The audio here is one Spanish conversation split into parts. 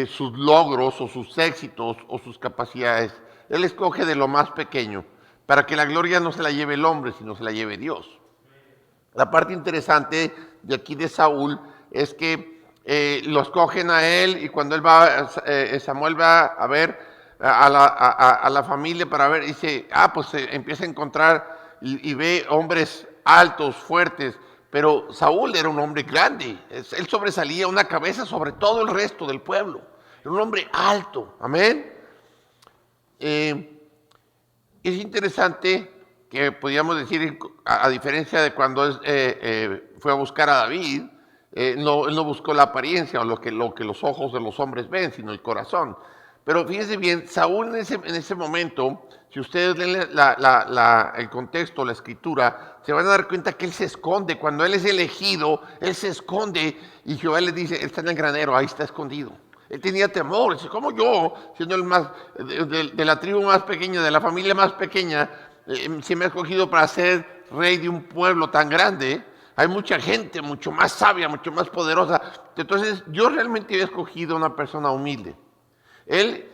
sus logros o sus éxitos o sus capacidades. Él escoge de lo más pequeño, para que la gloria no se la lleve el hombre, sino se la lleve Dios. La parte interesante de aquí de Saúl es que lo escogen a él, y cuando él va, Samuel va a ver a la familia para ver, dice, pues empieza a encontrar y ve hombres altos, fuertes, pero Saúl era un hombre grande, él sobresalía una cabeza sobre todo el resto del pueblo, era un hombre alto, amén. Es interesante que podríamos decir, a diferencia de cuando fue a buscar a David, él no buscó la apariencia o lo que los ojos de los hombres ven, sino el corazón. Pero fíjense bien, Saúl en ese momento, si ustedes leen el contexto, la escritura, se van a dar cuenta que él se esconde. Cuando él es elegido, él se esconde y Jehová le dice, él está en el granero, ahí está escondido. Él tenía temor, dice, ¿cómo yo, siendo el más de la tribu más pequeña, de la familia más pequeña, se me ha escogido para ser rey de un pueblo tan grande? Hay mucha gente mucho más sabia, mucho más poderosa. Entonces yo realmente he escogido una persona humilde. Él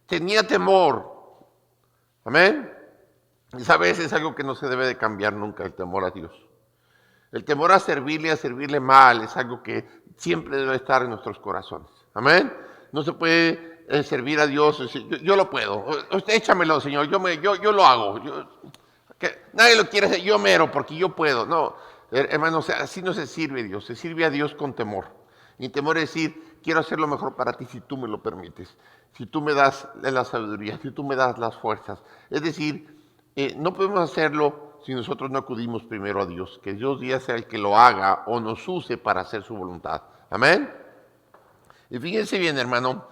tenía temor. Amén. Y sabes, es algo que no se debe de cambiar nunca, el temor a Dios. El temor a servirle mal, es algo que siempre debe estar en nuestros corazones. Amén. No se puede servir a Dios, yo lo puedo. Usted échamelo, Señor, yo lo hago. Que nadie lo quiere hacer, yo mero, porque yo puedo. No, hermano, así no se sirve a Dios, se sirve a Dios con temor. Y temor es decir, quiero hacer lo mejor para ti si tú me lo permites, si tú me das la sabiduría, si tú me das las fuerzas. Es decir, no podemos hacerlo si nosotros no acudimos primero a Dios, que Dios ya sea el que lo haga o nos use para hacer su voluntad. Amén. Y fíjense bien, hermano,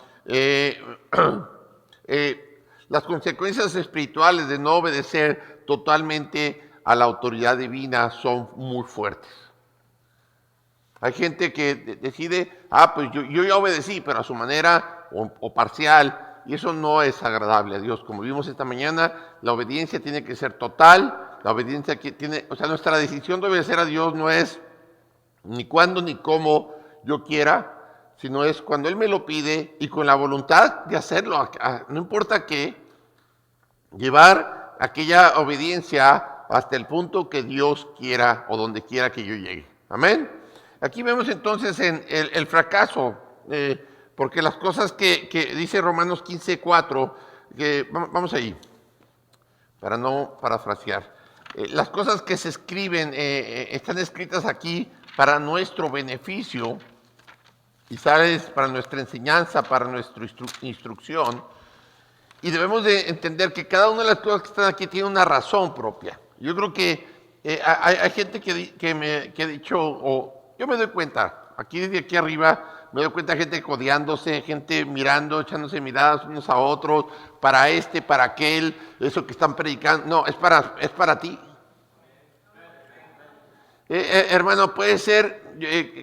las consecuencias espirituales de no obedecer totalmente a la autoridad divina son muy fuertes. Hay gente que decide, pues yo ya obedecí, pero a su manera o parcial, y eso no es agradable a Dios. Como vimos esta mañana, la obediencia tiene que ser total, la obediencia que tiene, nuestra decisión de obedecer a Dios no es ni cuándo ni cómo yo quiera, sino es cuando Él me lo pide y con la voluntad de hacerlo, no importa qué, llevar aquella obediencia hasta el punto que Dios quiera o donde quiera que yo llegue. Amén. Aquí vemos entonces en el fracaso, porque las cosas que dice Romanos 15:4, vamos ahí, para no parafrasear, las cosas que se escriben, están escritas aquí para nuestro beneficio, y sabes, para nuestra enseñanza, para nuestra instrucción, y debemos de entender que cada una de las cosas que están aquí tiene una razón propia. Yo creo que hay gente que ha dicho, o yo me doy cuenta, desde aquí arriba, me doy cuenta de gente codeándose, gente mirando, echándose miradas unos a otros, para aquel, eso que están predicando. No, es para ti. Hermano, puede ser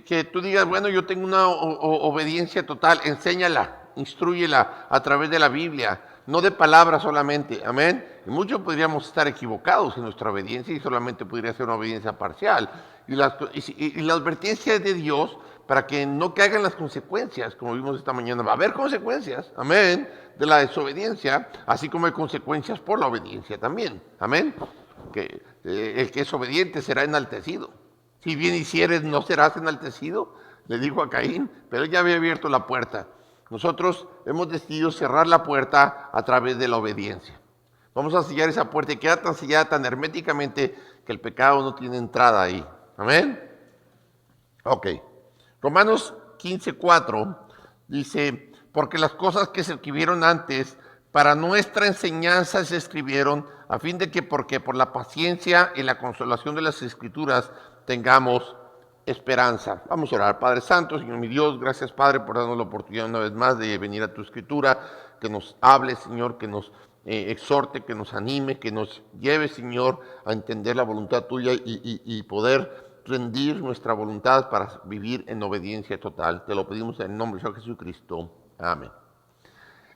que tú digas, bueno, yo tengo una obediencia total, enséñala, instrúyela a través de la Biblia, no de palabras solamente, amén. Y muchos podríamos estar equivocados en nuestra obediencia y solamente podría ser una obediencia parcial. Y la advertencia de Dios para que no caigan las consecuencias, como vimos esta mañana. Va a haber consecuencias, amén, de la desobediencia, así como hay consecuencias por la obediencia también, amén. Que el que es obediente será enaltecido. Si bien hicieres, no serás enaltecido, le dijo a Caín, pero él ya había abierto la puerta. Nosotros hemos decidido cerrar la puerta a través de la obediencia. Vamos a sellar esa puerta y queda tan sellada tan herméticamente que el pecado no tiene entrada ahí. Amén. Ok. Romanos 15:4 dice, porque las cosas que se escribieron antes para nuestra enseñanza se escribieron a fin de que porque por la paciencia y la consolación de las Escrituras tengamos esperanza. Vamos a orar. Padre Santo, Señor mi Dios, gracias Padre por darnos la oportunidad una vez más de venir a tu Escritura, que nos hable, Señor, que nos exhorte, que nos anime, que nos lleve, Señor, a entender la voluntad tuya y poder rendir nuestra voluntad para vivir en obediencia total. Te lo pedimos en el nombre de Jesucristo. Amén.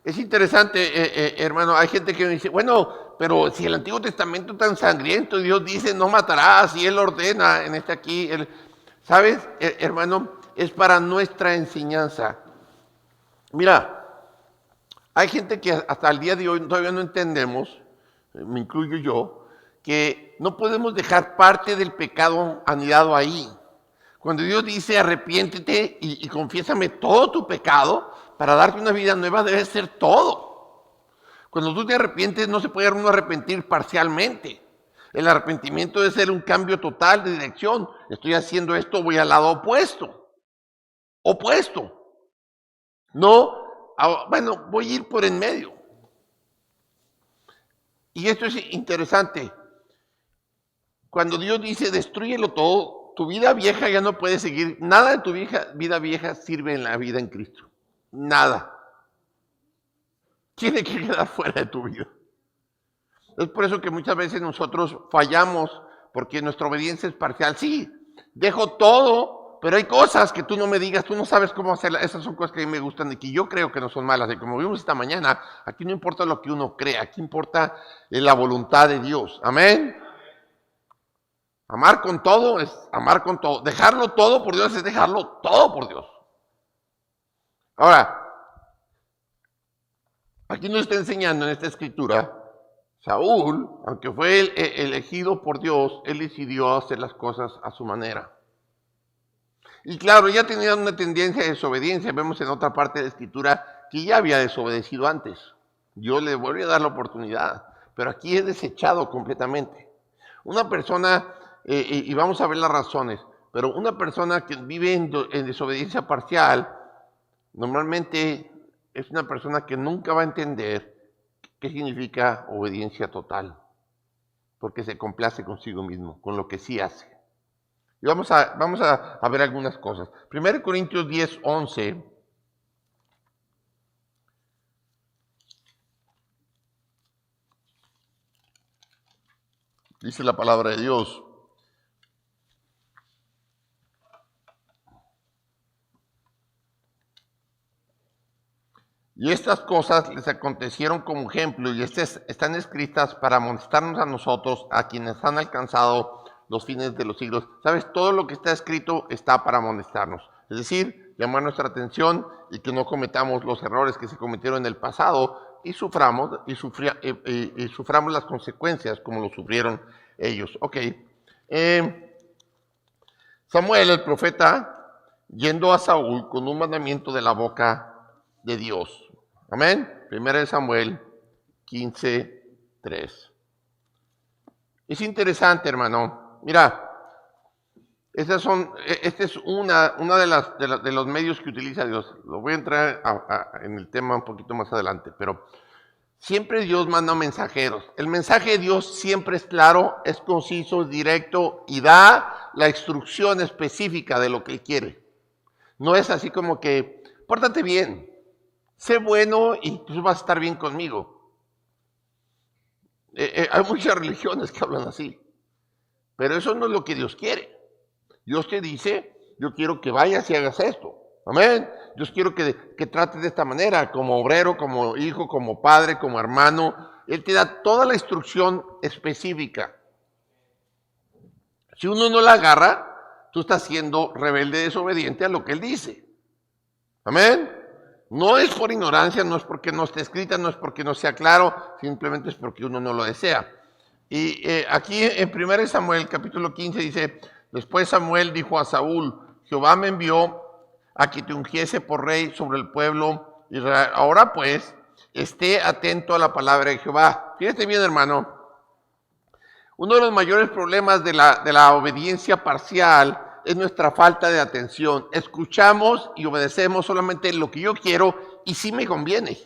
Es interesante, hermano, hay gente que me dice, bueno, pero si el Antiguo Testamento es tan sangriento, Dios dice no matarás, y Él ordena en aquí, ¿sabes, hermano? es para nuestra enseñanza. Mira, hay gente que hasta el día de hoy todavía no entendemos, me incluyo yo, que no podemos dejar parte del pecado anidado ahí. Cuando Dios dice arrepiéntete y confiésame todo tu pecado para darte una vida nueva, debe ser todo. Cuando tú te arrepientes no se puede uno arrepentir parcialmente. El arrepentimiento debe ser un cambio total de dirección. Estoy haciendo esto, voy al lado opuesto. No, bueno, voy a ir por en medio. Y esto es interesante. Cuando Dios dice destrúyelo todo, tu vida vieja ya no puede seguir. Nada de tu vida vieja sirve en la vida en Cristo. Nada. Tiene que quedar fuera de tu vida. Es por eso que muchas veces nosotros fallamos, porque nuestra obediencia es parcial. Sí, dejo todo, pero hay cosas que tú no me digas, tú no sabes cómo hacerlas. Esas son cosas que a mí me gustan y que yo creo que no son malas. Y como vimos esta mañana, aquí no importa lo que uno crea, aquí importa la voluntad de Dios. Amén. Amar con todo es amar con todo. Dejarlo todo por Dios es dejarlo todo por Dios. Ahora, aquí nos está enseñando en esta escritura, Saúl, aunque fue elegido por Dios, él decidió hacer las cosas a su manera. Y claro, ya tenía una tendencia de desobediencia. Vemos en otra parte de la escritura que ya había desobedecido antes. Dios le volvió a dar la oportunidad, pero aquí es desechado completamente. Una persona, y vamos a ver las razones, pero una persona que vive en desobediencia parcial, normalmente es una persona que nunca va a entender qué significa obediencia total, porque se complace consigo mismo, con lo que sí hace. Y vamos a ver algunas cosas. 1 Corintios 10, 11. Dice la palabra de Dios. Y estas cosas les acontecieron como ejemplo y están escritas para amonestarnos a nosotros, a quienes han alcanzado los fines de los siglos. ¿Sabes? Todo lo que está escrito está para amonestarnos. Es decir, llamar nuestra atención y que no cometamos los errores que se cometieron en el pasado y suframos las consecuencias como lo sufrieron ellos. Ok. Samuel, el profeta, yendo a Saúl con un mandamiento de la boca de Dios. Amén. 1 Samuel 15:3. Es interesante, hermano. Mira, este es una de los medios que utiliza Dios. Lo voy a entrar en el tema un poquito más adelante, pero siempre Dios manda mensajeros. El mensaje de Dios siempre es claro, es conciso, es directo y da la instrucción específica de lo que Él quiere. No es así como que, pórtate bien, sé bueno y tú vas a estar bien conmigo. Hay muchas religiones que hablan así, pero eso no es lo que Dios quiere. Dios te dice, yo quiero que vayas y hagas esto. Amén. Dios quiero que trates de esta manera, como obrero, como hijo, como padre, como hermano. Él te da toda la instrucción específica. Si uno no la agarra, tú estás siendo rebelde, desobediente a lo que Él dice. Amén. No es por ignorancia, no es porque no esté escrita, no es porque no sea claro, simplemente es porque uno no lo desea. Y aquí en 1 Samuel capítulo 15 dice, después Samuel dijo a Saúl, Jehová me envió a que te ungiese por rey sobre el pueblo Israel. Ahora pues, esté atento a la palabra de Jehová. Fíjate bien, hermano. Uno de los mayores problemas de la obediencia parcial es nuestra falta de atención. Escuchamos y obedecemos solamente lo que yo quiero y sí me conviene.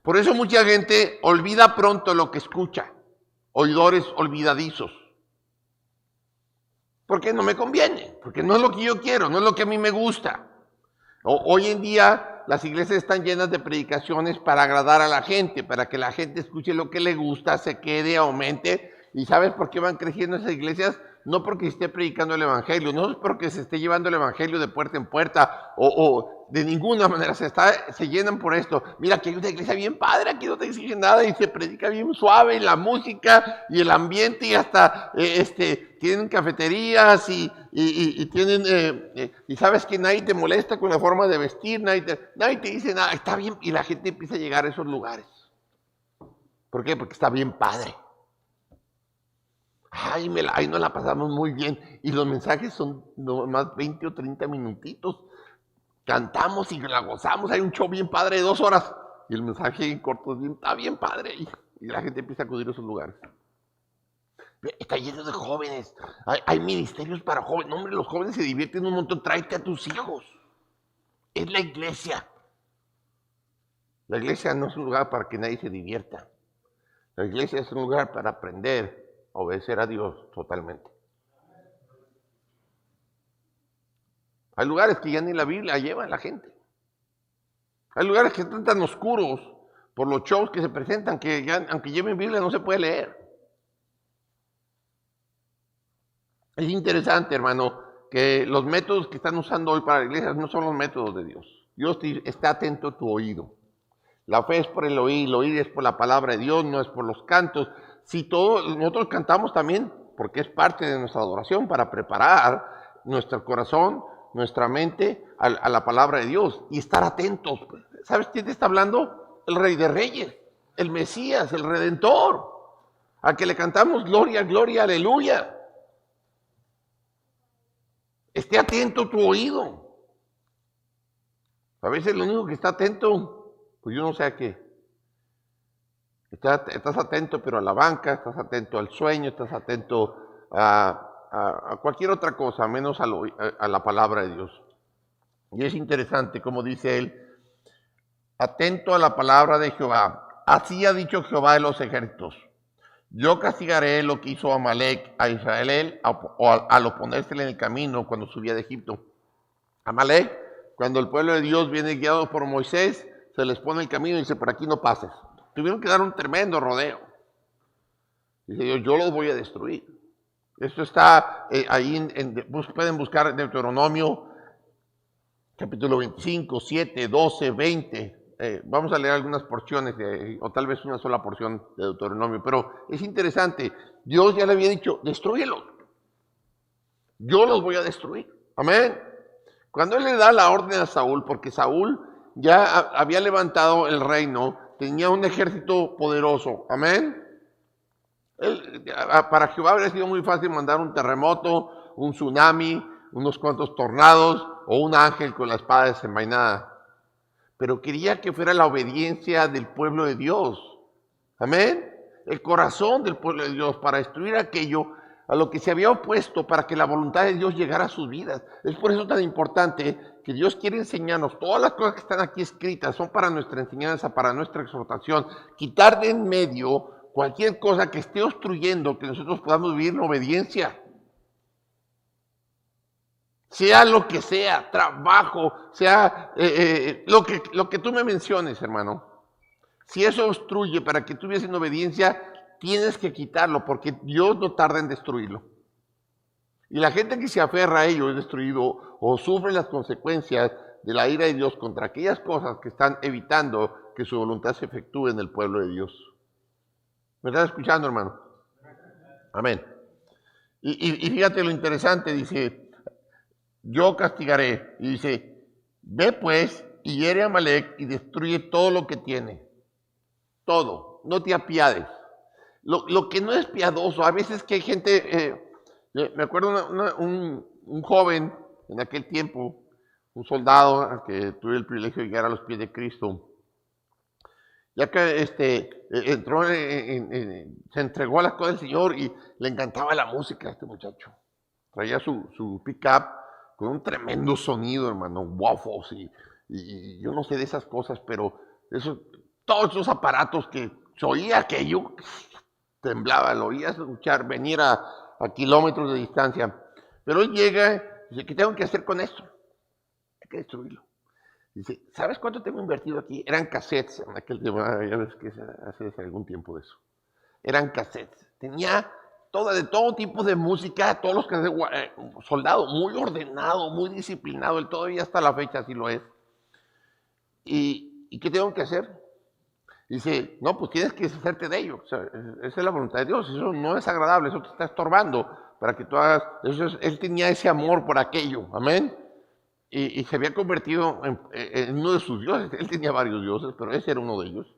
Por eso mucha gente olvida pronto lo que escucha. Oidores olvidadizos. Porque no me conviene, porque no es lo que yo quiero, no es lo que a mí me gusta. Hoy en día las iglesias están llenas de predicaciones para agradar a la gente, para que la gente escuche lo que le gusta, se quede, aumente. ¿Y sabes por qué van creciendo esas iglesias? no porque esté predicando el evangelio, no es porque se esté llevando el evangelio de puerta en puerta, o de ninguna manera se llenan por esto. Mira, que hay una iglesia bien padre, aquí no te exigen nada y se predica bien suave, y la música y el ambiente, y hasta tienen cafeterías y tienen, y sabes que nadie te molesta con la forma de vestir, nadie te dice nada, está bien, y la gente empieza a llegar a esos lugares. ¿Por qué? Porque está bien padre. Ay, ahí nos la pasamos muy bien. Y los mensajes son nomás 20 o 30 minutitos. Cantamos y la gozamos. Hay un show bien padre de 2 horas. Y el mensaje corto está bien padre. Y la gente empieza a acudir a esos lugares. Está lleno de jóvenes. Hay ministerios para jóvenes. No, hombre, los jóvenes se divierten un montón. Tráete a tus hijos. Es la iglesia. La iglesia no es un lugar para que nadie se divierta. La iglesia es un lugar para aprender a obedecer a Dios totalmente. Hay lugares que ya ni la Biblia lleva a la gente. Hay lugares que están tan oscuros por los shows que se presentan que ya, aunque lleven Biblia, no se puede leer. Es interesante, hermano, que los métodos que están usando hoy para la iglesia no son los métodos de Dios. Dios está atento a tu oído. La fe es por el oír es por la palabra de Dios, no es por los cantos. Si nosotros cantamos también, porque es parte de nuestra adoración, para preparar nuestro corazón, nuestra mente a la palabra de Dios y estar atentos. ¿Sabes quién te está hablando? El Rey de Reyes, el Mesías, el Redentor, al que le cantamos gloria, gloria, aleluya. Esté atento tu oído. A veces lo único que está atento, pues yo no sé a qué. Estás atento pero a la banca, estás atento al sueño, estás atento a cualquier otra cosa, menos a la palabra de Dios. Y es interesante, como dice él, atento a la palabra de Jehová. Así ha dicho Jehová de los ejércitos. Yo castigaré lo que hizo Amalek a Israel al oponérsele en el camino cuando subía de Egipto. Amalek, cuando el pueblo de Dios viene guiado por Moisés, se les pone el camino y dice, por aquí no pases. Tuvieron que dar un tremendo rodeo. Dice Dios, yo los voy a destruir. Esto está ahí, pueden buscar en Deuteronomio, capítulo 25, 7, 12, 20. Vamos a leer algunas porciones, o tal vez una sola porción de Deuteronomio, pero es interesante. Dios ya le había dicho, destrúyelos. Yo los voy a destruir. Amén. Cuando él le da la orden a Saúl, porque Saúl ya había levantado el reino, tenía un ejército poderoso. Amén. Para Jehová habría sido muy fácil mandar un terremoto, un tsunami, unos cuantos tornados o un ángel con la espada desenvainada. Pero quería que fuera la obediencia del pueblo de Dios. Amén. El corazón del pueblo de Dios para destruir aquello a lo que se había opuesto para que la voluntad de Dios llegara a sus vidas. Es por eso tan importante que Dios quiere enseñarnos. Todas las cosas que están aquí escritas son para nuestra enseñanza, para nuestra exhortación. Quitar de en medio cualquier cosa que esté obstruyendo que nosotros podamos vivir en obediencia. Sea lo que sea, trabajo, sea lo que tú me menciones, hermano. Si eso obstruye para que tú vivas en obediencia, tienes que quitarlo porque Dios no tarda en destruirlo. Y la gente que se aferra a ello es destruido o sufre las consecuencias de la ira de Dios contra aquellas cosas que están evitando que su voluntad se efectúe en el pueblo de Dios. ¿Me estás escuchando, hermano? Amén. Y fíjate lo interesante, dice, yo castigaré. Y dice, ve pues y hiere a Amalek y destruye todo lo que tiene. Todo, no te apiades. Lo que no es piadoso, a veces que hay gente, me acuerdo un joven en aquel tiempo, un soldado que tuve el privilegio de llegar a los pies de Cristo, ya que entró, se entregó a las cosas del Señor y le encantaba la música a este muchacho. Traía su pick-up con un tremendo sonido, hermano, waffles y yo no sé de esas cosas, pero todos esos aparatos que se oía aquello, temblaba, lo oías escuchar, venir a kilómetros de distancia. Pero él llega y dice, ¿qué tengo que hacer con esto? Hay que destruirlo. Dice, ¿sabes cuánto tengo invertido aquí? Eran cassettes en aquel tiempo, ya ves que hace algún tiempo de eso. Eran cassettes. Tenía de todo tipo de música, todos los que soldado, muy ordenado, muy disciplinado, él todavía hasta la fecha así lo es. ¿Y qué tengo que hacer? Dice, no, pues tienes que deshacerte de ello. O sea, esa es la voluntad de Dios, eso no es agradable, eso te está estorbando para que tú hagas, él tenía ese amor por aquello, amén. Y se había convertido en uno de sus dioses, él tenía varios dioses, pero ese era uno de ellos.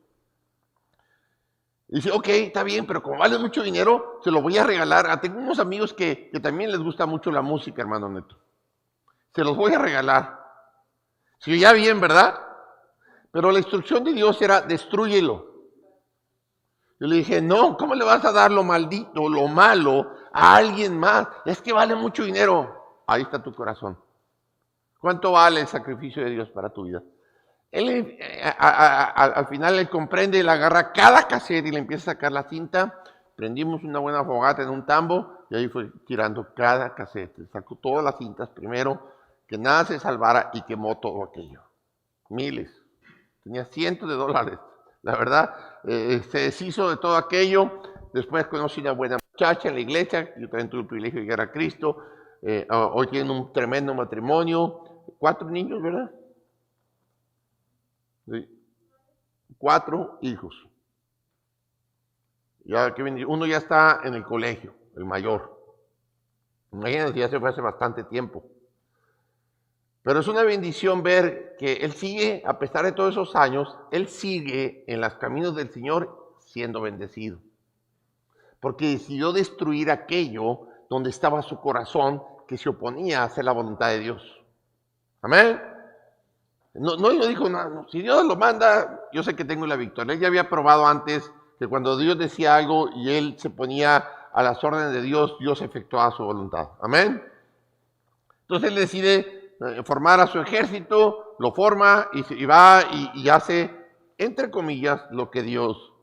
Y dice, ok, está bien, pero como vale mucho dinero, se lo voy a regalar. Tengo unos amigos que también les gusta mucho la música, hermano Neto. Se los voy a regalar. Si ya bien, ¿verdad? Pero la instrucción de Dios era, destrúyelo. Yo le dije, no, ¿cómo le vas a dar lo maldito, lo malo a alguien más? Es que vale mucho dinero. Ahí está tu corazón. ¿Cuánto vale el sacrificio de Dios para tu vida? Él al final él comprende, él agarra cada cassette y le empieza a sacar la cinta. Prendimos una buena fogata en un tambo y ahí fue tirando cada cassette. Sacó todas las cintas primero, que nada se salvara y quemó todo aquello. Miles. Tenía cientos de dólares. La verdad, se deshizo de todo aquello. Después conocí una buena muchacha en la iglesia. Yo también tuve el privilegio de llegar a Cristo. Hoy tienen un tremendo matrimonio. 4 niños, ¿verdad? Sí. 4 hijos. Uno ya está en el colegio, el mayor. Imagínense, ya se fue hace bastante tiempo. Pero es una bendición ver que él sigue, a pesar de todos esos años, él sigue en los caminos del Señor siendo bendecido. Porque decidió destruir aquello donde estaba su corazón que se oponía a hacer la voluntad de Dios. Amén. No dijo nada, no. Si Dios lo manda, yo sé que tengo la victoria. Él ya había probado antes que cuando Dios decía algo y él se ponía a las órdenes de Dios, Dios efectuaba su voluntad. Amén. Entonces él decide formar a su ejército, lo forma y va y hace, entre comillas, lo que Dios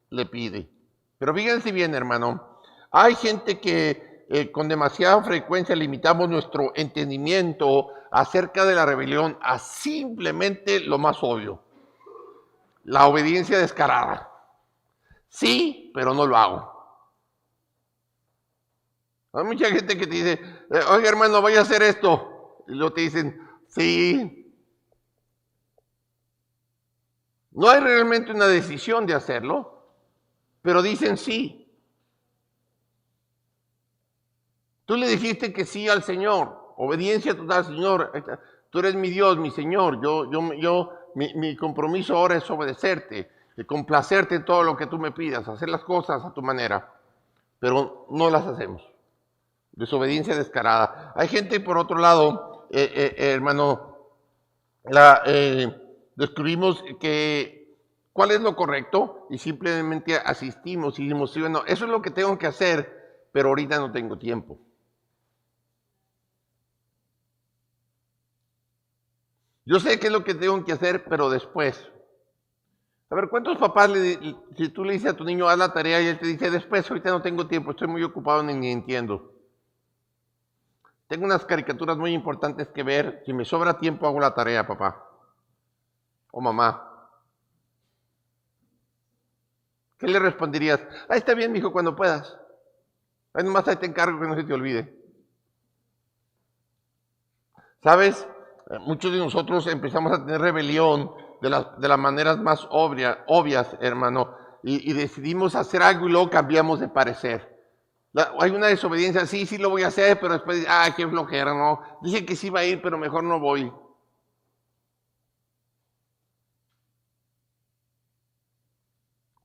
le pide. Pero fíjense bien, hermano, hay gente que con demasiada frecuencia limitamos nuestro entendimiento acerca de la rebelión a simplemente lo más obvio, la obediencia descarada. Sí, pero no lo hago. Hay mucha gente que te dice, oiga hermano, voy a hacer esto. Y luego te dicen, sí. No hay realmente una decisión de hacerlo, pero dicen sí. Tú le dijiste que sí al Señor, obediencia total, Señor. Tú eres mi Dios, mi Señor. Mi compromiso ahora es obedecerte, complacerte en todo lo que tú me pidas, hacer las cosas a tu manera, pero no las hacemos. Desobediencia descarada. Hay gente, por otro lado, hermano, descubrimos que cuál es lo correcto y simplemente asistimos y decimos, sí, bueno, eso es lo que tengo que hacer, pero ahorita no tengo tiempo. Yo sé qué es lo que tengo que hacer, pero después. A ver, ¿cuántos papás, si tú le dices a tu niño, haz la tarea y él te dice, después, ahorita no tengo tiempo, estoy muy ocupado, ni entiendo? Tengo unas caricaturas muy importantes que ver, si me sobra tiempo hago la tarea, papá o mamá. ¿Qué le responderías? Está bien, mijo, cuando puedas. Ahí nomás ahí te encargo que no se te olvide. ¿Sabes? Muchos de nosotros empezamos a tener rebelión de las maneras más obvias, hermano, y decidimos hacer algo y luego cambiamos de parecer. Hay una desobediencia, sí lo voy a hacer, pero después, qué flojera, no. Dije que sí iba a ir, pero mejor no voy.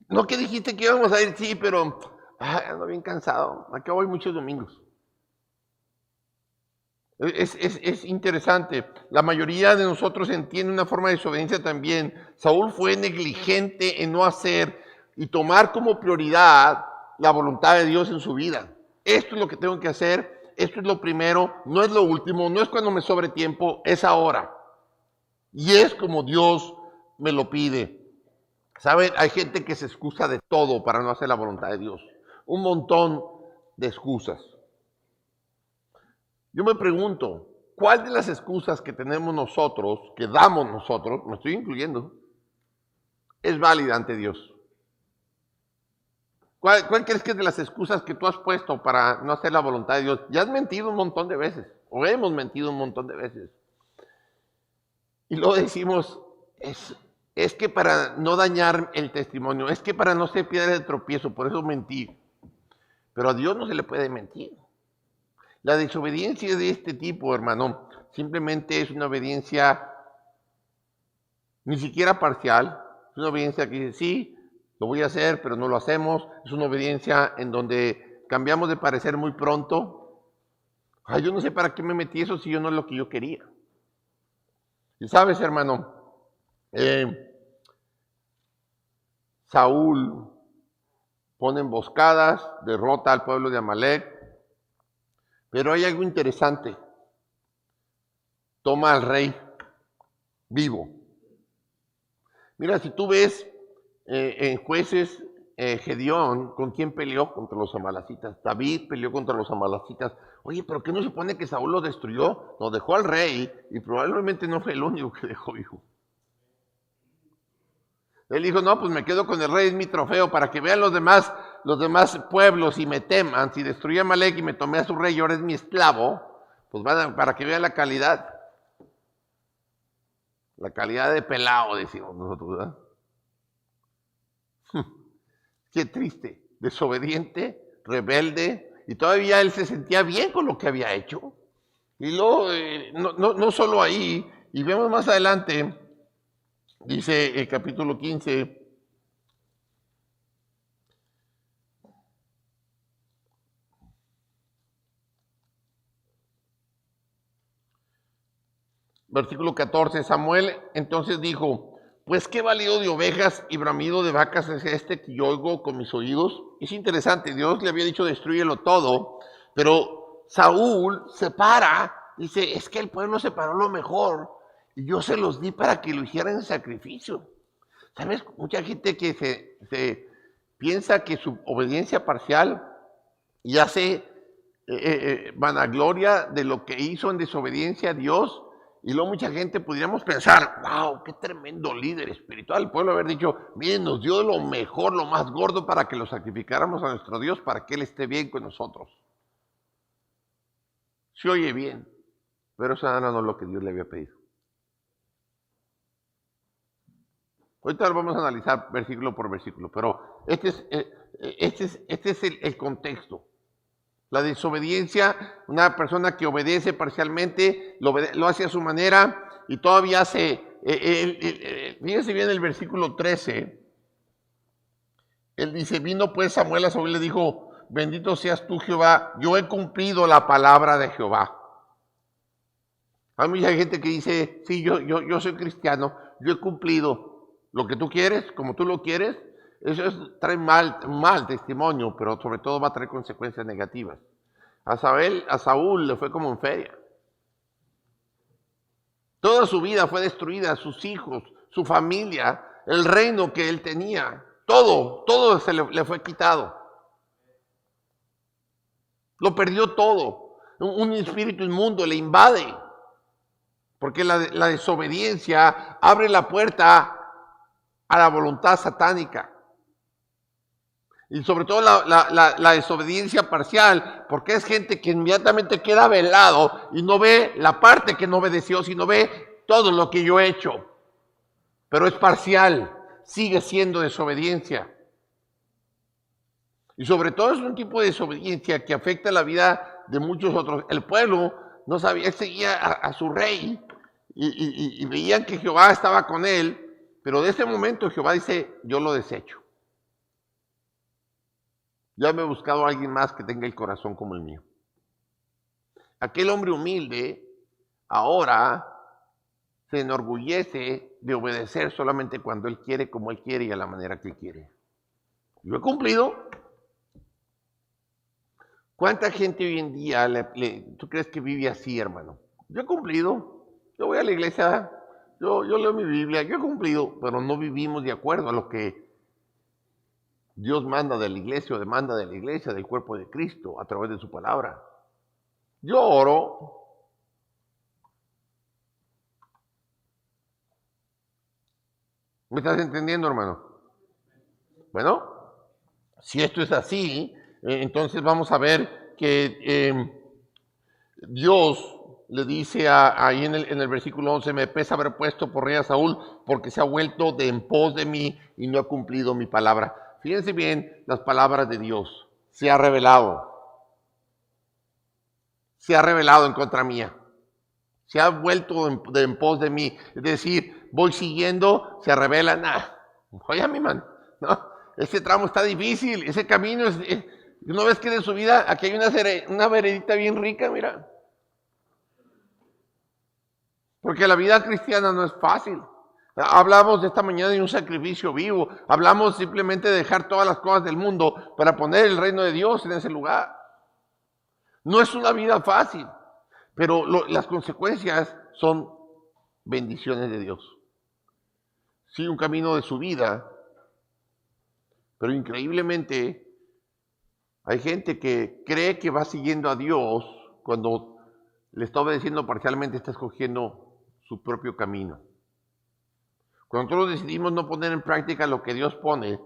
No, que dijiste que íbamos a ir, sí, pero ando bien cansado. Acá voy muchos domingos. Es interesante. La mayoría de nosotros entiende una forma de desobediencia también. Saúl fue negligente en no hacer y tomar como prioridad la voluntad de Dios en su vida. Esto es lo que tengo que hacer, esto es lo primero, no es lo último, no es cuando me sobre tiempo, es ahora. Y es como Dios me lo pide. ¿Saben? Hay gente que se excusa de todo para no hacer la voluntad de Dios. Un montón de excusas. Yo me pregunto, ¿cuál de las excusas que tenemos nosotros, que damos nosotros, me estoy incluyendo, es válida ante Dios? ¿Cuál crees que es de las excusas que tú has puesto para no hacer la voluntad de Dios? Ya has mentido un montón de veces, o hemos mentido un montón de veces. Y luego decimos, es que para no dañar el testimonio, es que para no ser piedra de tropiezo, por eso mentí. Pero a Dios no se le puede mentir. La desobediencia de este tipo, hermano, simplemente es una obediencia ni siquiera parcial, es una obediencia que dice, sí, lo voy a hacer, pero no lo hacemos. Es una obediencia en donde cambiamos de parecer muy pronto. Ay, yo no sé para qué me metí eso si yo no es lo que yo quería. Y sabes, hermano, Saúl pone emboscadas, derrota al pueblo de Amalek, pero hay algo interesante. Toma al rey vivo. Mira, si tú ves en Jueces, Gedeón, ¿con quién peleó? Contra los amalecitas. David peleó contra los amalecitas. Oye, ¿pero qué no se supone que Saúl lo destruyó? Lo dejó al rey y probablemente no fue el único que dejó vivo. Él dijo, no, pues me quedo con el rey, es mi trofeo, para que vean los demás pueblos y me teman. Si destruí a Amalek y me tomé a su rey y ahora es mi esclavo, pues para que vean la calidad. La calidad de pelao, decimos nosotros, ¿verdad? Qué triste, desobediente, rebelde, y todavía él se sentía bien con lo que había hecho. Y luego, no solo ahí, y vemos más adelante, dice el capítulo 15, versículo 14, Samuel entonces dijo, pues qué balido de ovejas y bramido de vacas es este que yo oigo con mis oídos. Es interesante, Dios le había dicho destruyelo todo, pero Saúl se para, dice, es que el pueblo separó lo mejor y yo se los di para que lo hicieran en sacrificio. ¿Sabes? Mucha gente que se piensa que su obediencia parcial y hace vanagloria de lo que hizo en desobediencia a Dios. Y luego mucha gente pudiéramos pensar, wow, qué tremendo líder espiritual. El pueblo haber dicho, miren, nos dio lo mejor, lo más gordo para que lo sacrificáramos a nuestro Dios, para que Él esté bien con nosotros. Se oye bien, pero eso no es lo que Dios le había pedido. Ahorita lo vamos a analizar versículo por versículo, pero este es el contexto. La desobediencia, una persona que obedece parcialmente, lo hace a su manera y todavía hace, fíjense bien el versículo 13, él dice, vino pues Samuel a Saúl y le dijo, bendito seas tú Jehová, yo he cumplido la palabra de Jehová. Hay mucha gente que dice, sí, yo soy cristiano, yo he cumplido lo que tú quieres, como tú lo quieres. Eso trae mal testimonio, pero sobre todo va a traer consecuencias negativas. A Saúl le fue como en feria. Toda su vida fue destruida, sus hijos, su familia, el reino que él tenía, todo se le fue quitado. Lo perdió todo. Un espíritu inmundo le invade. Porque la desobediencia abre la puerta a la voluntad satánica. Y sobre todo la desobediencia parcial, porque es gente que inmediatamente queda velado y no ve la parte que no obedeció, sino ve todo lo que yo he hecho. Pero es parcial, sigue siendo desobediencia. Y sobre todo es un tipo de desobediencia que afecta la vida de muchos otros. El pueblo no sabía, él seguía a su rey y veían que Jehová estaba con él, pero de ese momento Jehová dice, yo lo desecho. Ya me he buscado a alguien más que tenga el corazón como el mío. Aquel hombre humilde ahora se enorgullece de obedecer solamente cuando él quiere, como él quiere y a la manera que él quiere. Yo he cumplido. ¿Cuánta gente hoy en día tú crees que vive así, hermano? Yo he cumplido. Yo voy a la iglesia, yo leo mi Biblia, yo he cumplido, pero no vivimos de acuerdo a lo que Dios manda de la iglesia o demanda de la iglesia, del cuerpo de Cristo, a través de su palabra. Yo oro. ¿Me estás entendiendo, hermano? Bueno, Si esto es así, entonces vamos a ver que Dios le dice ahí en el versículo 11, me pesa haber puesto por rey a Saúl porque se ha vuelto de en pos de mí y no ha cumplido mi palabra. Fíjense bien las palabras de Dios. Se ha revelado en contra mía. Se ha vuelto de en pos de mí. Es decir, voy siguiendo, se revela, oye a mi man, no, ese tramo está difícil, ese camino ¿no ves que de su vida aquí hay una veredita bien rica, mira? Porque la vida cristiana no es fácil. Hablamos de esta mañana de un sacrificio vivo. Hablamos simplemente de dejar todas las cosas del mundo para poner el reino de Dios en ese lugar. No es una vida fácil, pero las consecuencias son bendiciones de Dios. Sí, un camino de su vida, pero increíblemente hay gente que cree que va siguiendo a Dios cuando le está obedeciendo parcialmente, está escogiendo su propio camino. Cuando nosotros decidimos no poner en práctica lo que Dios pone,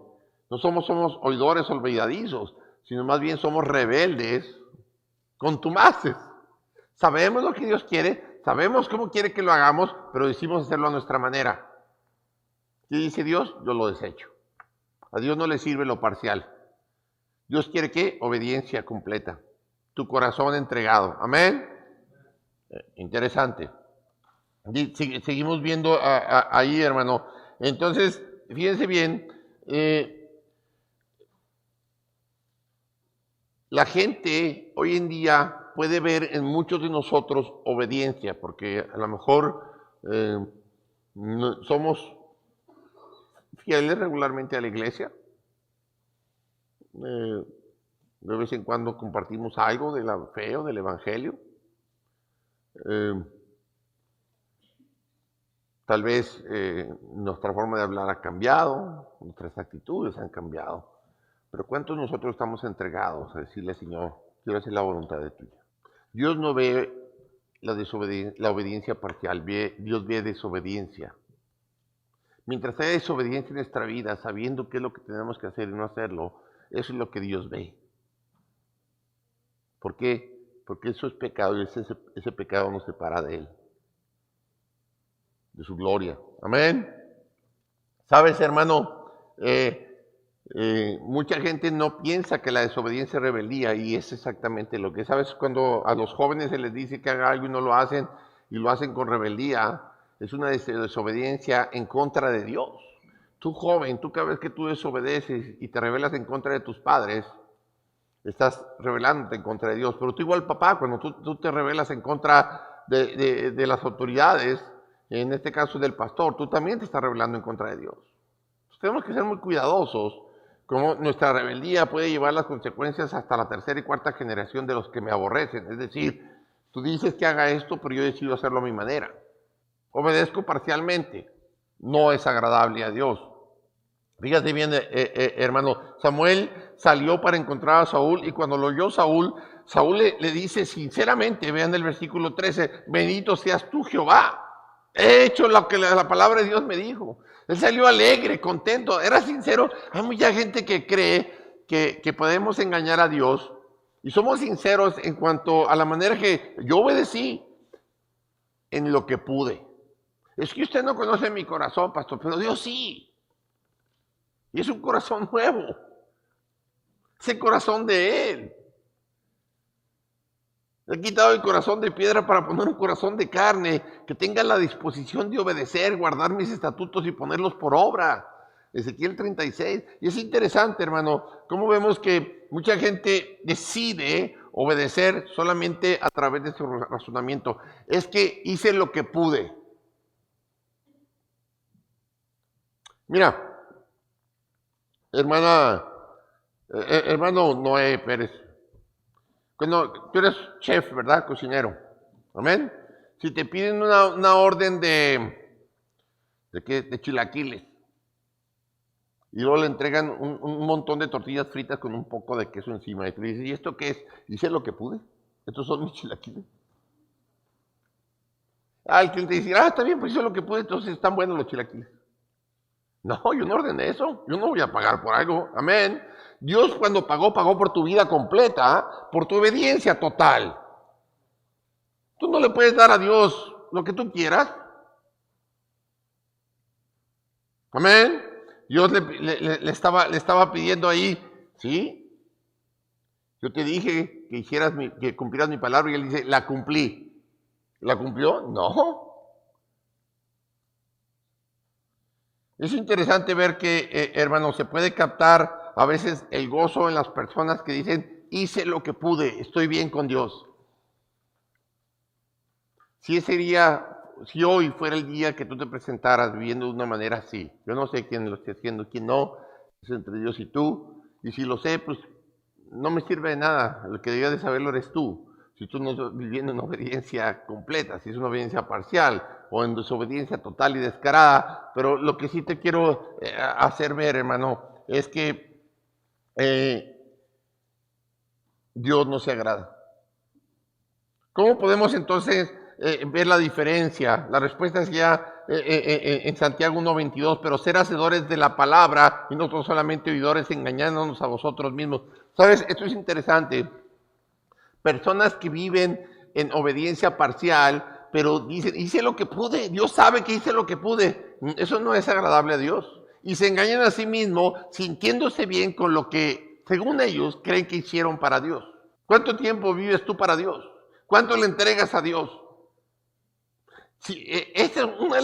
no somos oidores olvidadizos, sino más bien somos rebeldes, contumaces. Sabemos lo que Dios quiere, sabemos cómo quiere que lo hagamos, pero decidimos hacerlo a nuestra manera. ¿Qué dice Dios? Yo lo desecho. A Dios no le sirve lo parcial. Dios quiere ¿qué? Obediencia completa. Tu corazón entregado. Amén. Interesante. Seguimos viendo ahí, hermano. Entonces, fíjense bien, la gente hoy en día puede ver en muchos de nosotros obediencia, porque a lo mejor somos fieles regularmente a la iglesia. De vez en cuando compartimos algo de la fe o del evangelio. Tal vez nuestra forma de hablar ha cambiado, nuestras actitudes han cambiado, pero ¿cuántos de nosotros estamos entregados a decirle, Señor, quiero hacer la voluntad de tuya? Dios no ve la obediencia parcial, Dios ve desobediencia. Mientras haya desobediencia en nuestra vida, sabiendo qué es lo que tenemos que hacer y no hacerlo, eso es lo que Dios ve. ¿Por qué? Porque eso es pecado y ese pecado nos separa de Él, de su gloria. Amén. Sabes, hermano, mucha gente no piensa que la desobediencia es rebeldía y es exactamente lo que es. Sabes, cuando a los jóvenes se les dice que hagan algo y no lo hacen y lo hacen con rebeldía, es una desobediencia en contra de Dios. Tú joven, tú cada vez que tú desobedeces y te rebelas en contra de tus padres, estás rebelándote en contra de Dios. Pero tú igual, papá, cuando tú te rebelas en contra de las autoridades, en este caso del pastor, tú también te estás rebelando en contra de Dios. Entonces, tenemos que ser muy cuidadosos, como nuestra rebeldía puede llevar las consecuencias hasta la tercera y cuarta generación de los que me aborrecen. Es decir, tú dices que haga esto, pero yo decido hacerlo a mi manera. Obedezco parcialmente. No es agradable a Dios. Fíjate bien, hermano, Samuel salió para encontrar a Saúl y cuando lo oyó Saúl le dice sinceramente, vean el versículo 13, bendito seas tú Jehová, he hecho lo que la palabra de Dios me dijo. Él salió alegre, contento, era sincero. Hay mucha gente que cree que podemos engañar a Dios y somos sinceros en cuanto a la manera que yo obedecí en lo que pude. Es que usted no conoce mi corazón, pastor, pero Dios sí. Y es un corazón nuevo. Es el corazón de Él. Le he quitado el corazón de piedra para poner un corazón de carne que tenga la disposición de obedecer, guardar mis estatutos y ponerlos por obra. Ezequiel 36. Y es interesante, hermano, cómo vemos que mucha gente decide obedecer solamente a través de su razonamiento. Es que hice lo que pude. Mira, hermano Noé Pérez, cuando tú eres chef, ¿verdad? Cocinero. Amén. Si te piden una orden ¿de qué? De chilaquiles. Y luego le entregan un montón de tortillas fritas con un poco de queso encima. Y tú dices, ¿y esto qué es? Hice lo que pude. Estos son mis chilaquiles. El cliente dice, está bien, pues hice lo que pude, entonces están buenos los chilaquiles. No, yo no ordené eso. Yo no voy a pagar por algo. Amén. Dios cuando pagó, pagó por tu vida completa, por tu obediencia total. Tú no le puedes dar a Dios lo que tú quieras. Amén. Dios le estaba pidiendo ahí, ¿sí? Yo te dije que que cumplieras mi palabra y él dice, la cumplí. ¿La cumplió? No. Es interesante ver que, hermano, se puede captar a veces el gozo en las personas que dicen, hice lo que pude, estoy bien con Dios. Si hoy fuera el día que tú te presentaras viviendo de una manera así, yo no sé quién lo esté haciendo, quién no, es entre Dios y tú, y si lo sé, pues no me sirve de nada, el que debía de saberlo eres tú. Si tú no estás viviendo en obediencia completa, si es una obediencia parcial o en desobediencia total y descarada, pero lo que sí te quiero hacer ver, hermano, es que Dios no se agrada. ¿Cómo podemos entonces ver la diferencia? La respuesta es ya en Santiago 1:22, pero ser hacedores de la palabra y no solamente oidores engañándonos a vosotros mismos. ¿Sabes? Esto es interesante. Personas que viven en obediencia parcial, pero dicen, hice lo que pude, Dios sabe que hice lo que pude. Eso no es agradable a Dios. Y se engañan a sí mismos sintiéndose bien con lo que, según ellos, creen que hicieron para Dios. ¿Cuánto tiempo vives tú para Dios? ¿Cuánto le entregas a Dios? Sí, esta es una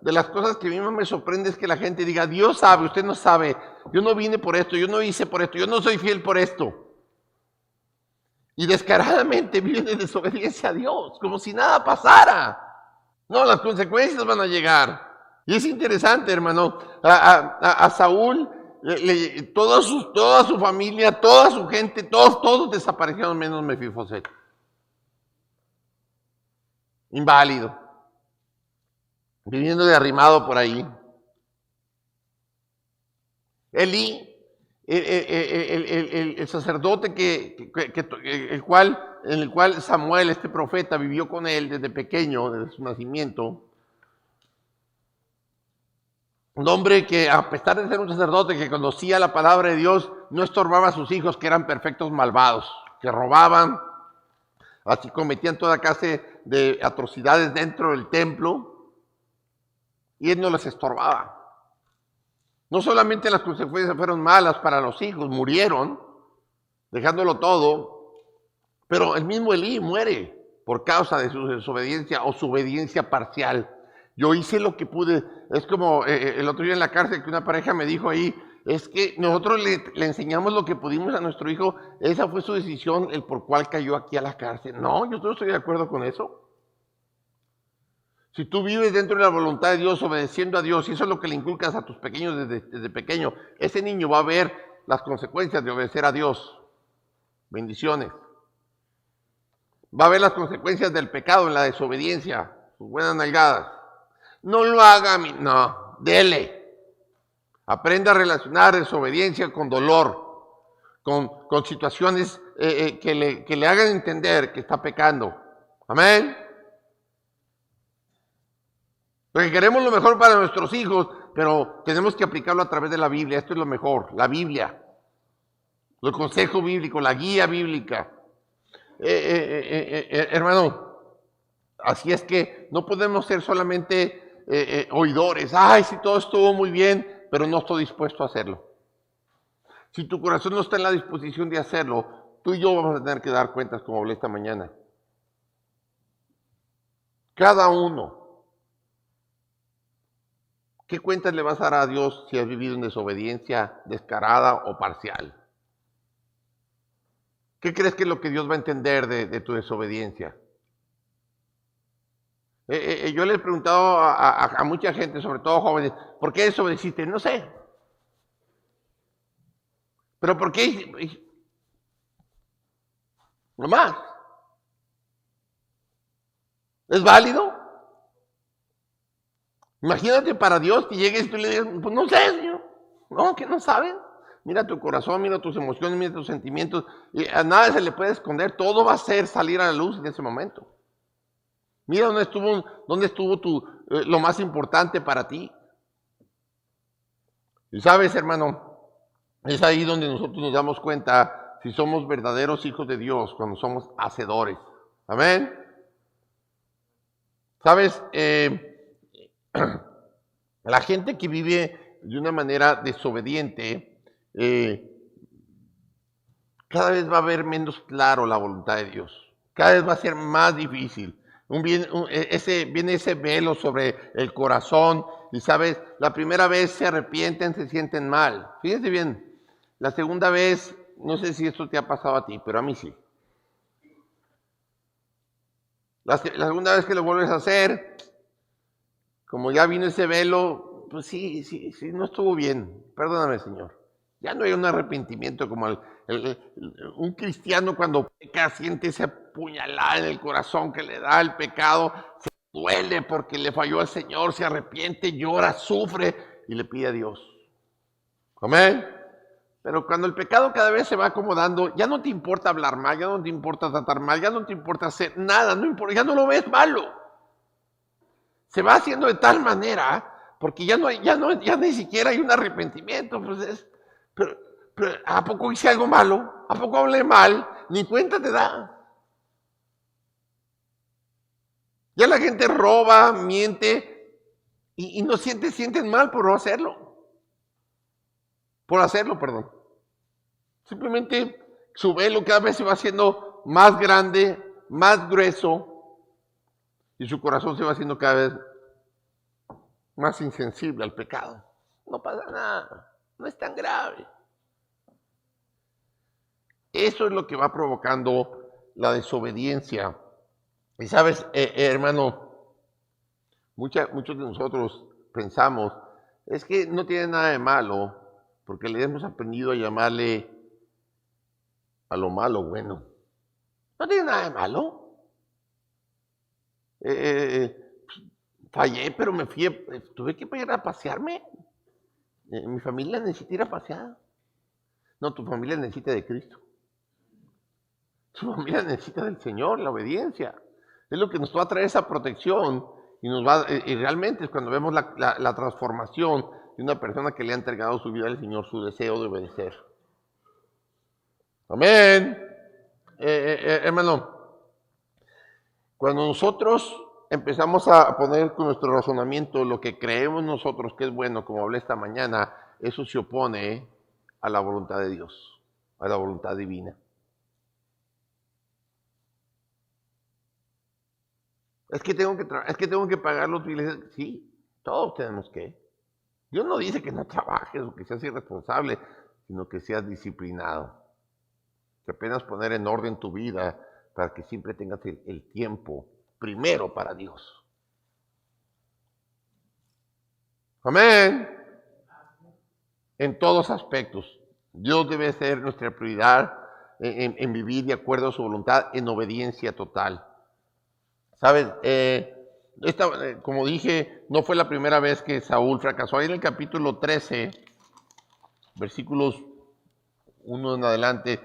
de las cosas que a mí más me sorprende, es que la gente diga, Dios sabe, usted no sabe, yo no vine por esto, yo no hice por esto, yo no soy fiel por esto. Y descaradamente viven en desobediencia a Dios, como si nada pasara. No, las consecuencias van a llegar. Y es interesante, hermano, a Saúl, toda su familia, toda su gente, todos desaparecieron menos Mefiboset. Inválido, viviendo de arrimado por ahí. Elí, el sacerdote en el cual Samuel, este profeta, vivió con él desde pequeño, desde su nacimiento. Un hombre que, a pesar de ser un sacerdote que conocía la palabra de Dios, no estorbaba a sus hijos, que eran perfectos malvados, que robaban, así cometían toda clase de atrocidades dentro del templo, y él no les estorbaba. No solamente las consecuencias fueron malas para los hijos, murieron, dejándolo todo, pero el mismo Elí muere por causa de su desobediencia o su obediencia parcial. Yo hice lo que pude. Es como el otro día en la cárcel que una pareja me dijo ahí, es que nosotros le enseñamos lo que pudimos a nuestro hijo, esa fue su decisión, el por cual cayó aquí a la cárcel. No, yo no estoy de acuerdo con eso. Si tú vives dentro de la voluntad de Dios, obedeciendo a Dios, y eso es lo que le inculcas a tus pequeños desde pequeño, ese niño va a ver las consecuencias de obedecer a Dios. Bendiciones. Va a ver las consecuencias del pecado en la desobediencia, sus buenas nalgadas. No lo haga, no, dele. Aprenda a relacionar desobediencia con dolor, con situaciones que le hagan entender que está pecando. Amén. Porque queremos lo mejor para nuestros hijos, pero tenemos que aplicarlo a través de la Biblia. Esto es lo mejor, la Biblia. El consejo bíblico, la guía bíblica. Hermano, así es que no podemos ser solamente oidores. Ay, si todo estuvo muy bien, pero no estoy dispuesto a hacerlo. Si tu corazón no está en la disposición de hacerlo, tú y yo vamos a tener que dar cuentas, como hablé esta mañana. Cada uno. ¿Qué cuentas le vas a dar a Dios si has vivido en desobediencia descarada o parcial? ¿Qué crees que es lo que Dios va a entender de tu desobediencia? Yo le he preguntado a mucha gente, sobre todo jóvenes, ¿por qué desobedeciste? No sé. ¿Pero por qué? No más. ¿Es válido? Imagínate para Dios que llegues y tú le digas, pues no sé, Señor. No, que no sabes. Mira tu corazón, mira tus emociones, mira tus sentimientos. Y a nada se le puede esconder. Todo va a ser salir a la luz en ese momento. Mira dónde estuvo lo más importante para ti. Y sabes, hermano, Es ahí donde nosotros nos damos cuenta si somos verdaderos hijos de Dios, cuando somos hacedores. Amén. ¿Sabes? La gente que vive de una manera desobediente, cada vez va a ver menos claro la voluntad de Dios. Cada vez va a ser más difícil. Viene ese velo sobre el corazón y, ¿sabes? La primera vez se arrepienten, se sienten mal. Fíjense bien, la segunda vez, no sé si esto te ha pasado a ti, pero a mí sí. La segunda vez que lo vuelves a hacer, como ya vino ese velo, pues sí, no estuvo bien. Perdóname, Señor. Ya no hay un arrepentimiento como un cristiano cuando peca siente esa puñalada en el corazón que le da el pecado, se duele porque le falló al Señor, se arrepiente, llora, sufre y le pide a Dios. Amén. Pero cuando el pecado cada vez se va acomodando, ya no te importa hablar mal, ya no te importa tratar mal, ya no te importa hacer nada, ya no lo ves malo. Se va haciendo de tal manera, porque ya ni siquiera hay un arrepentimiento. Pues pero ¿a poco hice algo malo? ¿A poco hablé mal? Ni cuenta te da. Ya la gente roba, miente y no sienten mal por no hacerlo. Por hacerlo, perdón. Simplemente su velo cada vez se va haciendo más grande, más grueso y su corazón se va haciendo cada vez más insensible al pecado. No pasa nada, no es tan grave. Eso es lo que va provocando la desobediencia. Y sabes, hermano, muchos de nosotros pensamos, es que no tiene nada de malo, porque le hemos aprendido a llamarle a lo malo bueno. No tiene nada de malo. Fallé, pero tuve que ir a pasearme. Mi familia necesita ir a pasear. No, tu familia necesita de Cristo. Tu familia necesita del Señor, la obediencia. Es lo que nos va a traer esa protección y realmente es cuando vemos la transformación de una persona que le ha entregado su vida al Señor, su deseo de obedecer. Amén. Hermano, cuando nosotros empezamos a poner con nuestro razonamiento lo que creemos nosotros que es bueno, como hablé esta mañana, eso se opone a la voluntad de Dios, a la voluntad divina. Es que tengo que pagar los biles. Sí, todos tenemos que. Dios no dice que no trabajes o que seas irresponsable, sino que seas disciplinado. Que apenas poner en orden tu vida para que siempre tengas el tiempo primero para Dios. Amén. En todos aspectos. Dios debe ser nuestra prioridad en vivir de acuerdo a su voluntad, en obediencia total. ¿Sabes? Como dije, no fue la primera vez que Saúl fracasó. Ahí en el capítulo 13, versículos 1 en adelante,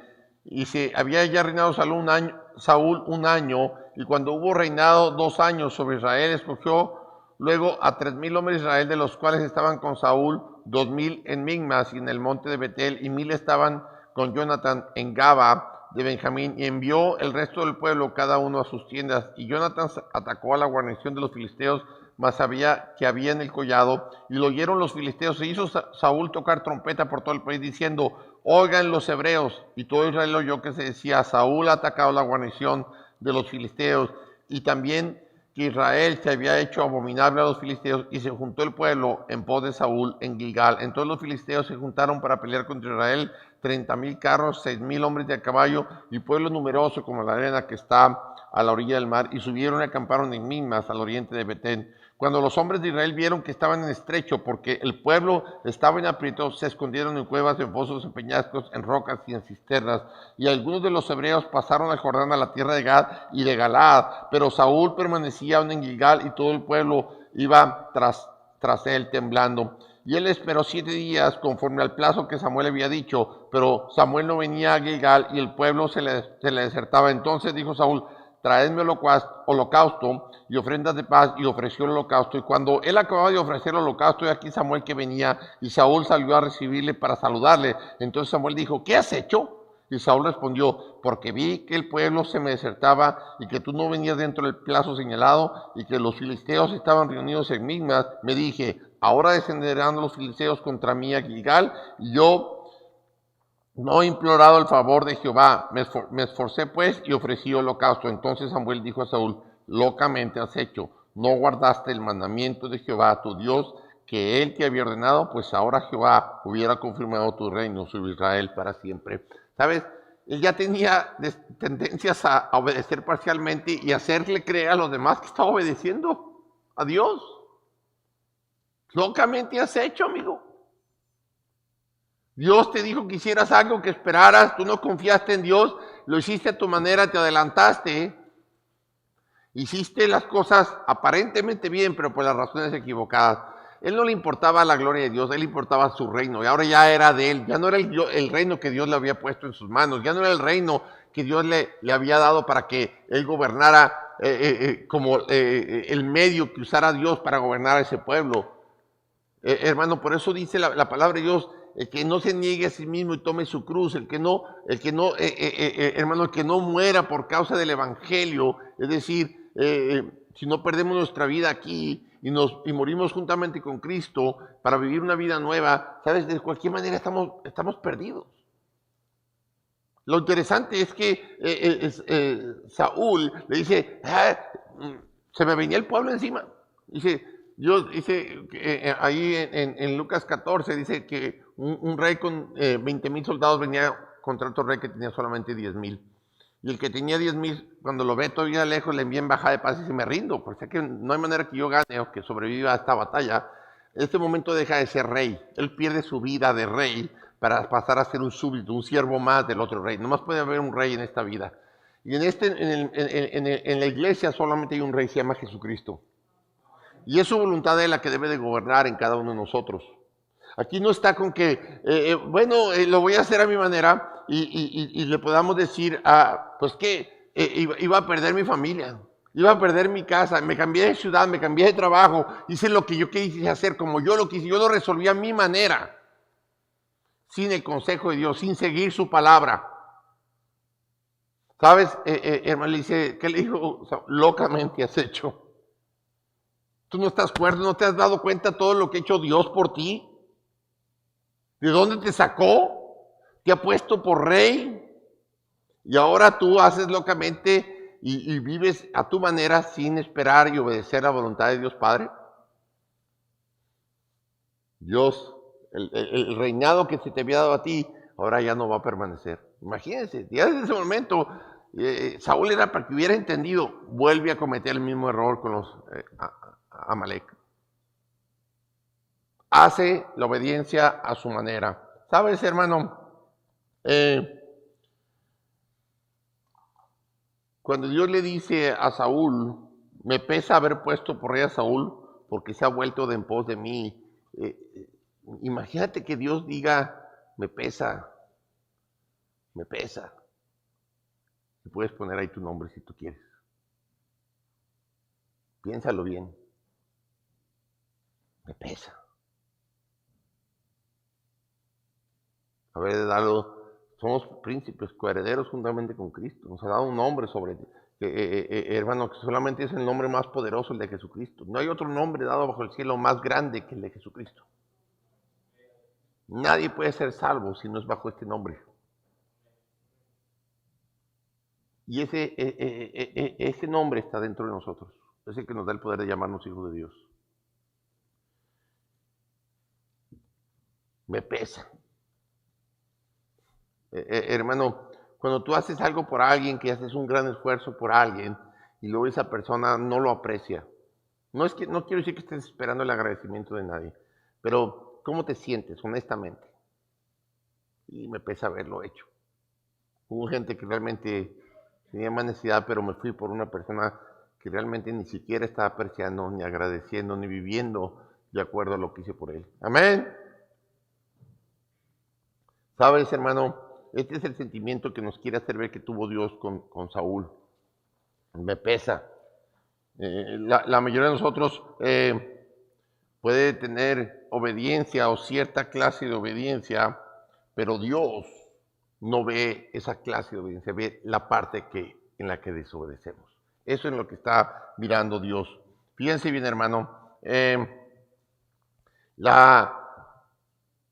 dice, había ya reinado Saúl un año, y cuando hubo reinado 2 años sobre Israel, escogió luego a 3,000 hombres de Israel, de los cuales estaban con Saúl 2,000 en Migmas y en el monte de Betel, y 1,000 estaban con Jonathan en Gaba de Benjamín, y envió el resto del pueblo, cada uno a sus tiendas. Y Jonathan atacó a la guarnición de los filisteos, mas había en el collado, y lo oyeron los filisteos. Se hizo Saúl tocar trompeta por todo el país, diciendo, oigan los hebreos. Y todo Israel oyó que se decía, Saúl ha atacado la guarnición de los filisteos, y también que Israel se había hecho abominable a los filisteos, y se juntó el pueblo en pos de Saúl en Gilgal. Entonces los filisteos se juntaron para pelear contra Israel, 30,000 carros, 6,000 hombres de a caballo, y pueblo numeroso como la arena que está a la orilla del mar, y subieron y acamparon en Migmas, al oriente de Betén. Cuando los hombres de Israel vieron que estaban en estrecho, porque el pueblo estaba en aprieto, se escondieron en cuevas, en fosos, en peñascos, en rocas y en cisternas. Y algunos de los hebreos pasaron al Jordán a la tierra de Gad y de Galaad, pero Saúl permanecía aún en Gilgal, y todo el pueblo iba tras él temblando. Y él esperó 7 días conforme al plazo que Samuel había dicho, pero Samuel no venía a Gilgal y el pueblo se le desertaba. Entonces dijo Saúl, traedme holocausto y ofrendas de paz, y ofreció el holocausto. Y cuando él acababa de ofrecer el holocausto, y aquí Samuel que venía, y Saúl salió a recibirle para saludarle. Entonces Samuel dijo, ¿qué has hecho? Y Saúl respondió, porque vi que el pueblo se me desertaba, y que tú no venías dentro del plazo señalado, y que los filisteos estaban reunidos en Migmas. Me dije, ahora descenderán los filisteos contra mí a Gilgal, y yo no he implorado el favor de Jehová. Me esforcé pues y ofrecí holocausto. Entonces Samuel dijo a Saúl, locamente has hecho, no guardaste el mandamiento de Jehová tu Dios, que él te había ordenado, pues ahora Jehová hubiera confirmado tu reino sobre Israel para siempre. ¿Sabes? Él ya tenía tendencias a obedecer parcialmente y hacerle creer a los demás que estaba obedeciendo a Dios. Locamente has hecho, amigo. Dios te dijo que hicieras algo, que esperaras, tú no confiaste en Dios, lo hiciste a tu manera, te adelantaste, hiciste las cosas aparentemente bien, pero por las razones equivocadas. Él no le importaba la gloria de Dios, él le importaba su reino, y ahora ya era de él, ya no era el reino que Dios le había puesto en sus manos, ya no era el reino que Dios le había dado para que él gobernara como el medio que usara Dios para gobernar a ese pueblo. Hermano, por eso dice la palabra de Dios, el que no se niegue a sí mismo y tome su cruz, hermano, el que no muera por causa del evangelio, es decir, si no perdemos nuestra vida aquí y morimos juntamente con Cristo para vivir una vida nueva, sabes, de cualquier manera estamos perdidos. Lo interesante es que Saúl le dice, se me venía el pueblo encima. Dice, Dios dice ahí en Lucas 14, dice que un rey con 20,000 soldados venía contra otro rey que tenía solamente 10,000. Y el que tenía 10,000, cuando lo ve todavía lejos, le envía embajada de paz y dice, me rindo, porque sé que no hay manera que yo gane o que sobreviva a esta batalla. En este momento deja de ser rey. Él pierde su vida de rey para pasar a ser un súbdito, un siervo más del otro rey. Nomás puede haber un rey en esta vida. Y en la iglesia solamente hay un rey, se llama Jesucristo. Y es su voluntad de la que debe de gobernar en cada uno de nosotros. Aquí no está con que, lo voy a hacer a mi manera y le podamos decir, pues que iba a perder mi familia, iba a perder mi casa, me cambié de ciudad, me cambié de trabajo, hice lo que yo quise hacer, como yo lo quise, yo lo resolví a mi manera, sin el consejo de Dios, sin seguir su palabra. ¿Sabes? Hermano, le dice, ¿qué le dijo? O sea, locamente has hecho. Tú no estás cuerdo, no te has dado cuenta todo lo que ha hecho Dios por ti. ¿De dónde te sacó? Te ha puesto por rey. Y ahora tú haces locamente y vives a tu manera sin esperar y obedecer la voluntad de Dios Padre. Dios, el reinado que se te había dado a ti, ahora ya no va a permanecer. Imagínense, ya desde ese momento, Saúl era para que hubiera entendido, vuelve a cometer el mismo error con los Amalek. Hace la obediencia a su manera. ¿Sabes, hermano? Cuando Dios le dice a Saúl, me pesa haber puesto por rey a Saúl porque se ha vuelto de en pos de mí. Imagínate que Dios diga, me pesa. Y puedes poner ahí tu nombre si tú quieres. Piénsalo bien. Me pesa. Haber dado, somos príncipes, coherederos juntamente con Cristo. Nos ha dado un nombre sobre ti. Hermano, que solamente es el nombre más poderoso, el de Jesucristo. No hay otro nombre dado bajo el cielo más grande que el de Jesucristo. Nadie puede ser salvo si no es bajo este nombre. Y ese nombre está dentro de nosotros. Es el que nos da el poder de llamarnos hijos de Dios. Me pesa. Hermano, cuando tú haces algo por alguien, que haces un gran esfuerzo por alguien, y luego esa persona no lo aprecia. No quiero decir que estés esperando el agradecimiento de nadie, pero ¿cómo te sientes, honestamente? Y me pesa haberlo hecho. Hubo gente que realmente tenía más necesidad, pero me fui por una persona que realmente ni siquiera estaba apreciando, ni agradeciendo, ni viviendo de acuerdo a lo que hice por él. Amén. ¿Sabes, hermano? Este es el sentimiento que nos quiere hacer ver que tuvo Dios con Saúl. me pesa. La mayoría de nosotros puede tener obediencia o cierta clase de obediencia, pero Dios no ve esa clase de obediencia, ve la parte en la que desobedecemos. Eso es lo que está mirando Dios. Fíjense bien, hermano, la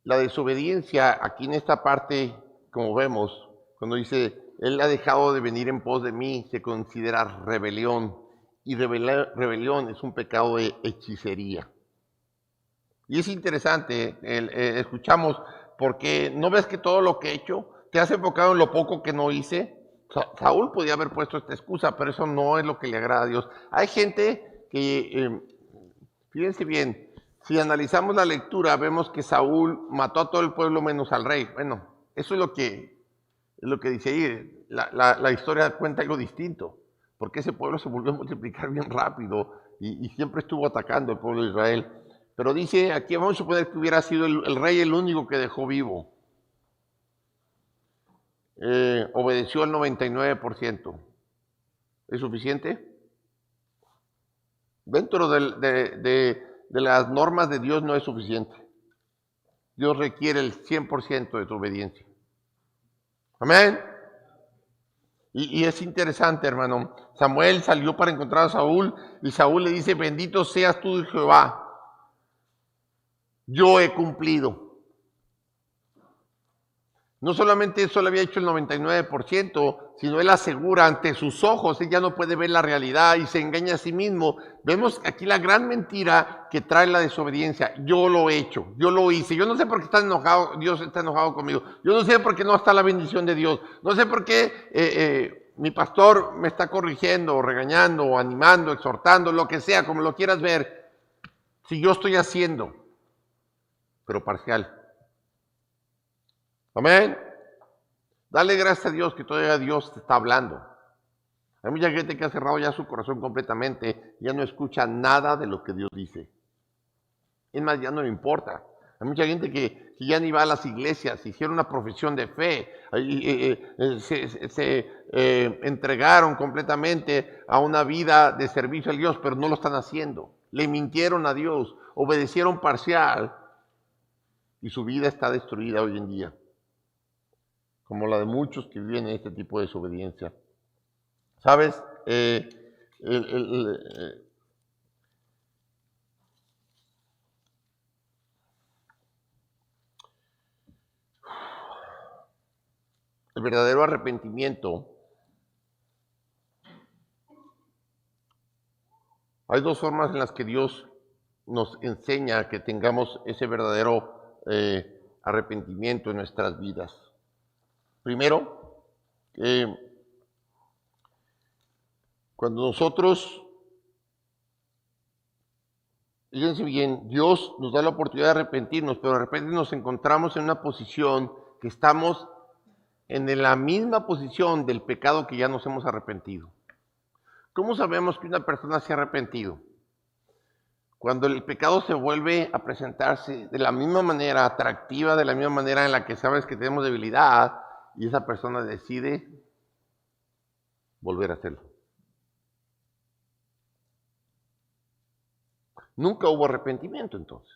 desobediencia aquí en esta parte, como vemos, cuando dice, Él ha dejado de venir en pos de mí, se considera rebelión. Y rebelión es un pecado de hechicería. Y es interesante, escuchamos, porque no ves que todo lo que he hecho te has enfocado en lo poco que no hice. Saúl podía haber puesto esta excusa, pero eso no es lo que le agrada a Dios. Hay gente que, fíjense bien, si analizamos la lectura, vemos que Saúl mató a todo el pueblo menos al rey. Bueno, eso es lo que dice ahí. La historia cuenta algo distinto, porque ese pueblo se volvió a multiplicar bien rápido y siempre estuvo atacando al pueblo de Israel. Pero dice, aquí vamos a suponer que hubiera sido el rey el único que dejó vivo. Obedeció al 99%. ¿Es suficiente? Dentro de las normas de Dios no es suficiente. Dios requiere el 100% de tu obediencia. Amén. Y es interesante, hermano. Samuel salió para encontrar a Saúl y Saúl le dice, bendito seas tú, Jehová. Yo he cumplido. No solamente eso le había hecho el 99%, sino él asegura ante sus ojos, él ya no puede ver la realidad y se engaña a sí mismo. Vemos aquí la gran mentira que trae la desobediencia. Yo lo he hecho, yo lo hice. Yo no sé por qué está enojado, Dios está enojado conmigo. Yo no sé por qué no está la bendición de Dios. No sé por qué mi pastor me está corrigiendo, o regañando, o animando, exhortando, lo que sea, como lo quieras ver. Si yo estoy haciendo, pero parcial. Amén. Dale gracias a Dios que todavía Dios te está hablando. Hay mucha gente que ha cerrado ya su corazón completamente, ya no escucha nada de lo que Dios dice. Es más, ya no le importa. Hay mucha gente que ya ni va a las iglesias, hicieron una profesión de fe, se entregaron completamente a una vida de servicio a Dios, pero no lo están haciendo. Le mintieron a Dios, obedecieron parcial y su vida está destruida hoy en día, como la de muchos que viven en este tipo de desobediencia. ¿Sabes? El verdadero arrepentimiento, hay dos formas en las que Dios nos enseña que tengamos ese verdadero arrepentimiento en nuestras vidas. Primero, cuando nosotros, fíjense bien, Dios nos da la oportunidad de arrepentirnos, pero de repente nos encontramos en una posición que estamos en la misma posición del pecado que ya nos hemos arrepentido. ¿Cómo sabemos que una persona se ha arrepentido? Cuando el pecado se vuelve a presentarse de la misma manera atractiva, de la misma manera en la que sabes que tenemos debilidad, y esa persona decide volver a hacerlo. Nunca hubo arrepentimiento entonces.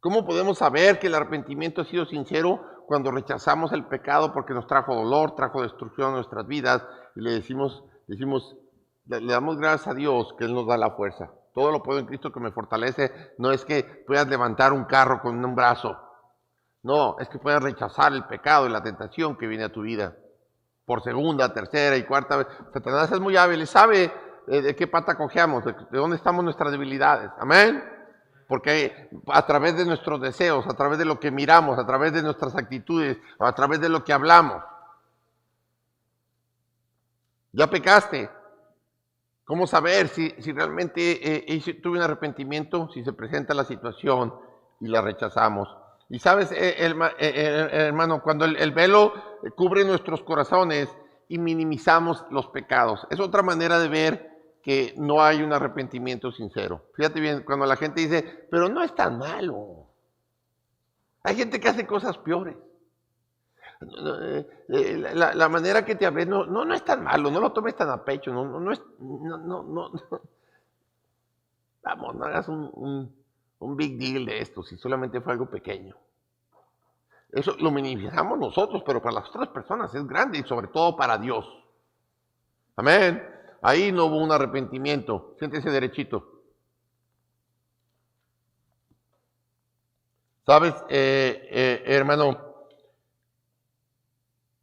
¿Cómo podemos saber que el arrepentimiento ha sido sincero cuando rechazamos el pecado porque nos trajo dolor, trajo destrucción a nuestras vidas y le le damos gracias a Dios que Él nos da la fuerza? Todo lo puedo en Cristo que me fortalece. No es que puedas levantar un carro con un brazo. No, es que puedas rechazar el pecado y la tentación que viene a tu vida. Por segunda, tercera y cuarta vez. Satanás es muy hábil y sabe de qué pata cojeamos, de dónde estamos nuestras debilidades. Amén. Porque a través de nuestros deseos, a través de lo que miramos, a través de nuestras actitudes, a través de lo que hablamos. Ya pecaste. ¿Cómo saber si realmente tuve un arrepentimiento? Si se presenta la situación y la rechazamos. Y sabes, hermano, cuando el velo cubre nuestros corazones y minimizamos los pecados, es otra manera de ver que no hay un arrepentimiento sincero. Fíjate bien, cuando la gente dice, pero no es tan malo. Hay gente que hace cosas peores. La manera que te hablé no es tan malo, no lo tomes tan a pecho, no es, no. Vamos, no hagas un big deal de esto, si solamente fue algo pequeño. Eso lo minimizamos nosotros, pero para las otras personas es grande y sobre todo para Dios. Amén. Ahí no hubo un arrepentimiento. Siéntese derechito. Sabes, hermano,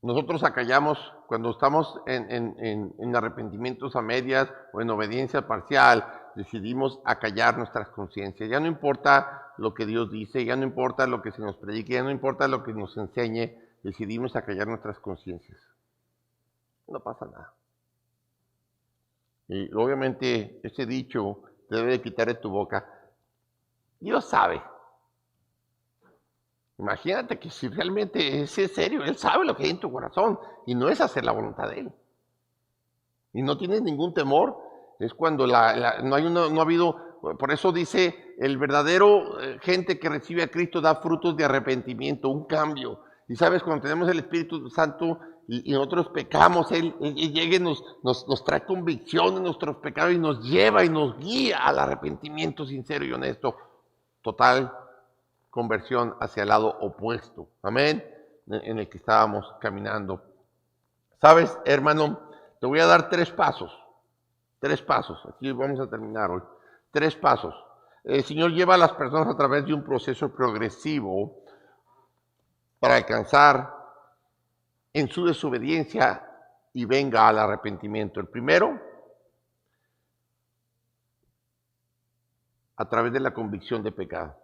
nosotros acallamos cuando estamos en arrepentimientos a medias o en obediencia parcial, decidimos acallar nuestras conciencias. Ya no importa lo que Dios dice, ya no importa lo que se nos predique, ya no importa lo que nos enseñe, decidimos acallar nuestras conciencias. No pasa nada. Y obviamente ese dicho te debe de quitar de tu boca. Dios sabe. Imagínate que si realmente es en serio, Él sabe lo que hay en tu corazón y no es hacer la voluntad de Él. Y no tienes ningún temor, es cuando no ha habido, por eso dice, el verdadero gente que recibe a Cristo da frutos de arrepentimiento, un cambio. Y sabes, cuando tenemos el Espíritu Santo y nosotros pecamos, Él llega y nos trae convicción de nuestros pecados y nos lleva y nos guía al arrepentimiento sincero y honesto, total conversión hacia el lado opuesto, amén, en el que estábamos caminando. Sabes, hermano, te voy a dar 3 pasos, aquí vamos a terminar hoy, 3 pasos. El Señor lleva a las personas a través de un proceso progresivo para alcanzar en su desobediencia y venga al arrepentimiento. El primero, a través de la convicción de pecado.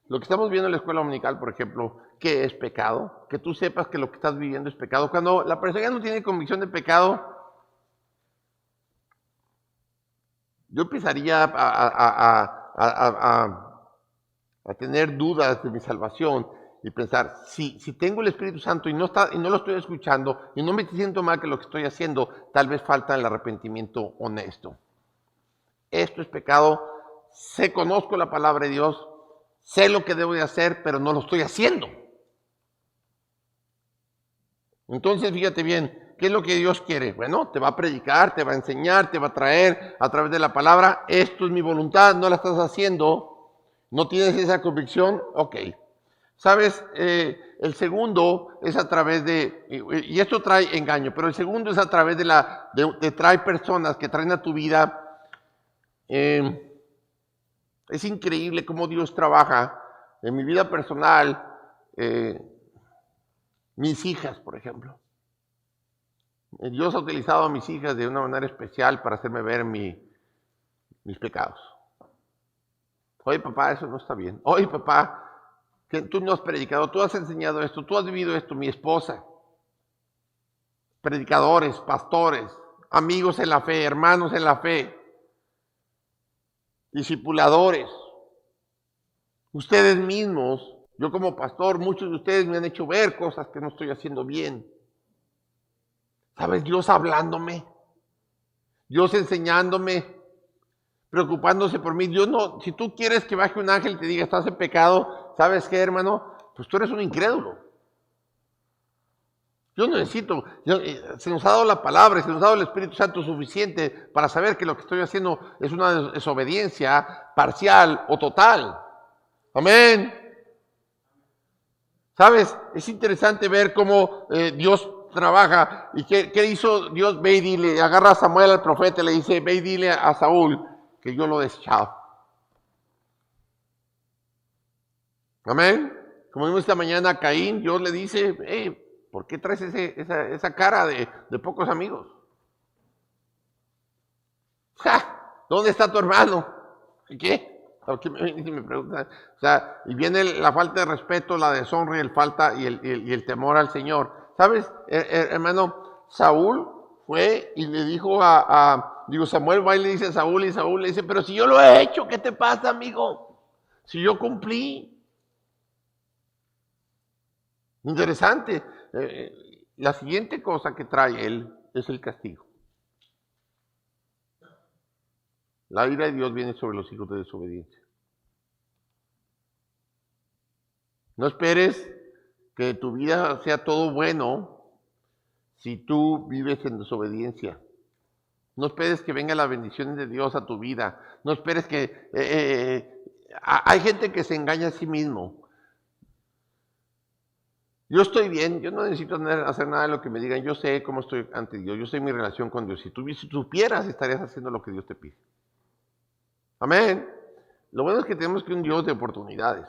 Lo que estamos viendo en la escuela dominical, por ejemplo, ¿qué es pecado? Que tú sepas que lo que estás viviendo es pecado. Cuando la persona no tiene convicción de pecado, yo empezaría a tener dudas de mi salvación y pensar, si tengo el Espíritu Santo y no lo estoy escuchando y no me siento mal que lo que estoy haciendo, tal vez falta el arrepentimiento honesto. Esto es pecado, conozco la palabra de Dios, sé lo que debo de hacer, pero no lo estoy haciendo. Entonces, fíjate bien, ¿qué es lo que Dios quiere? Bueno, te va a predicar, te va a enseñar, te va a traer a través de la palabra, esto es mi voluntad, no la estás haciendo, no tienes esa convicción, ok. ¿Sabes? El segundo es a través y esto trae engaño, pero el segundo es a través de trae personas que traen a tu vida. Es increíble cómo Dios trabaja en mi vida personal. Mis hijas, por ejemplo. Dios ha utilizado a mis hijas de una manera especial para hacerme ver mis pecados. Oye, papá, eso no está bien. Oye, papá, que tú no has predicado, tú has enseñado esto, tú has vivido esto, mi esposa. Predicadores, pastores, amigos en la fe, hermanos en la fe, discipuladores. Ustedes mismos, yo como pastor, muchos de ustedes me han hecho ver cosas que no estoy haciendo bien. ¿Sabes? Dios hablándome, Dios enseñándome, preocupándose por mí. Dios no, si tú quieres que baje un ángel y te diga, estás en pecado, ¿sabes qué, hermano? Pues tú eres un incrédulo. Yo no necesito, se nos ha dado la palabra, se nos ha dado el Espíritu Santo suficiente para saber que lo que estoy haciendo es una desobediencia parcial o total. Amén. ¿Sabes? Es interesante ver cómo Dios trabaja. ¿Y qué hizo Dios? Ve y dile, agarra a Samuel al profeta y le dice, ve y dile a Saúl que yo lo he desechado. Amén. Como vimos esta mañana a Caín, Dios le dice, ¿por qué traes esa cara de pocos amigos? ¡Ja! ¿Dónde está tu hermano? ¿Y qué? Me preguntan. O sea, y viene la falta de respeto, la deshonra y el temor al Señor. ¿Sabes, hermano? Saúl fue y le dijo Samuel va y le dice a Saúl, y Saúl le dice, pero si yo lo he hecho, ¿qué te pasa, amigo? Si yo cumplí. Interesante. La siguiente cosa que trae él es el castigo. La ira de Dios viene sobre los hijos de desobediencia. No esperes que tu vida sea todo bueno si tú vives en desobediencia. No esperes que venga la bendición de Dios a tu vida. No esperes que... hay gente que se engaña a sí mismo. Yo estoy bien, yo no necesito hacer nada de lo que me digan. Yo sé cómo estoy ante Dios. Yo sé mi relación con Dios. Si tú supieras, estarías haciendo lo que Dios te pide. Amén. Lo bueno es que tenemos que un Dios de oportunidades.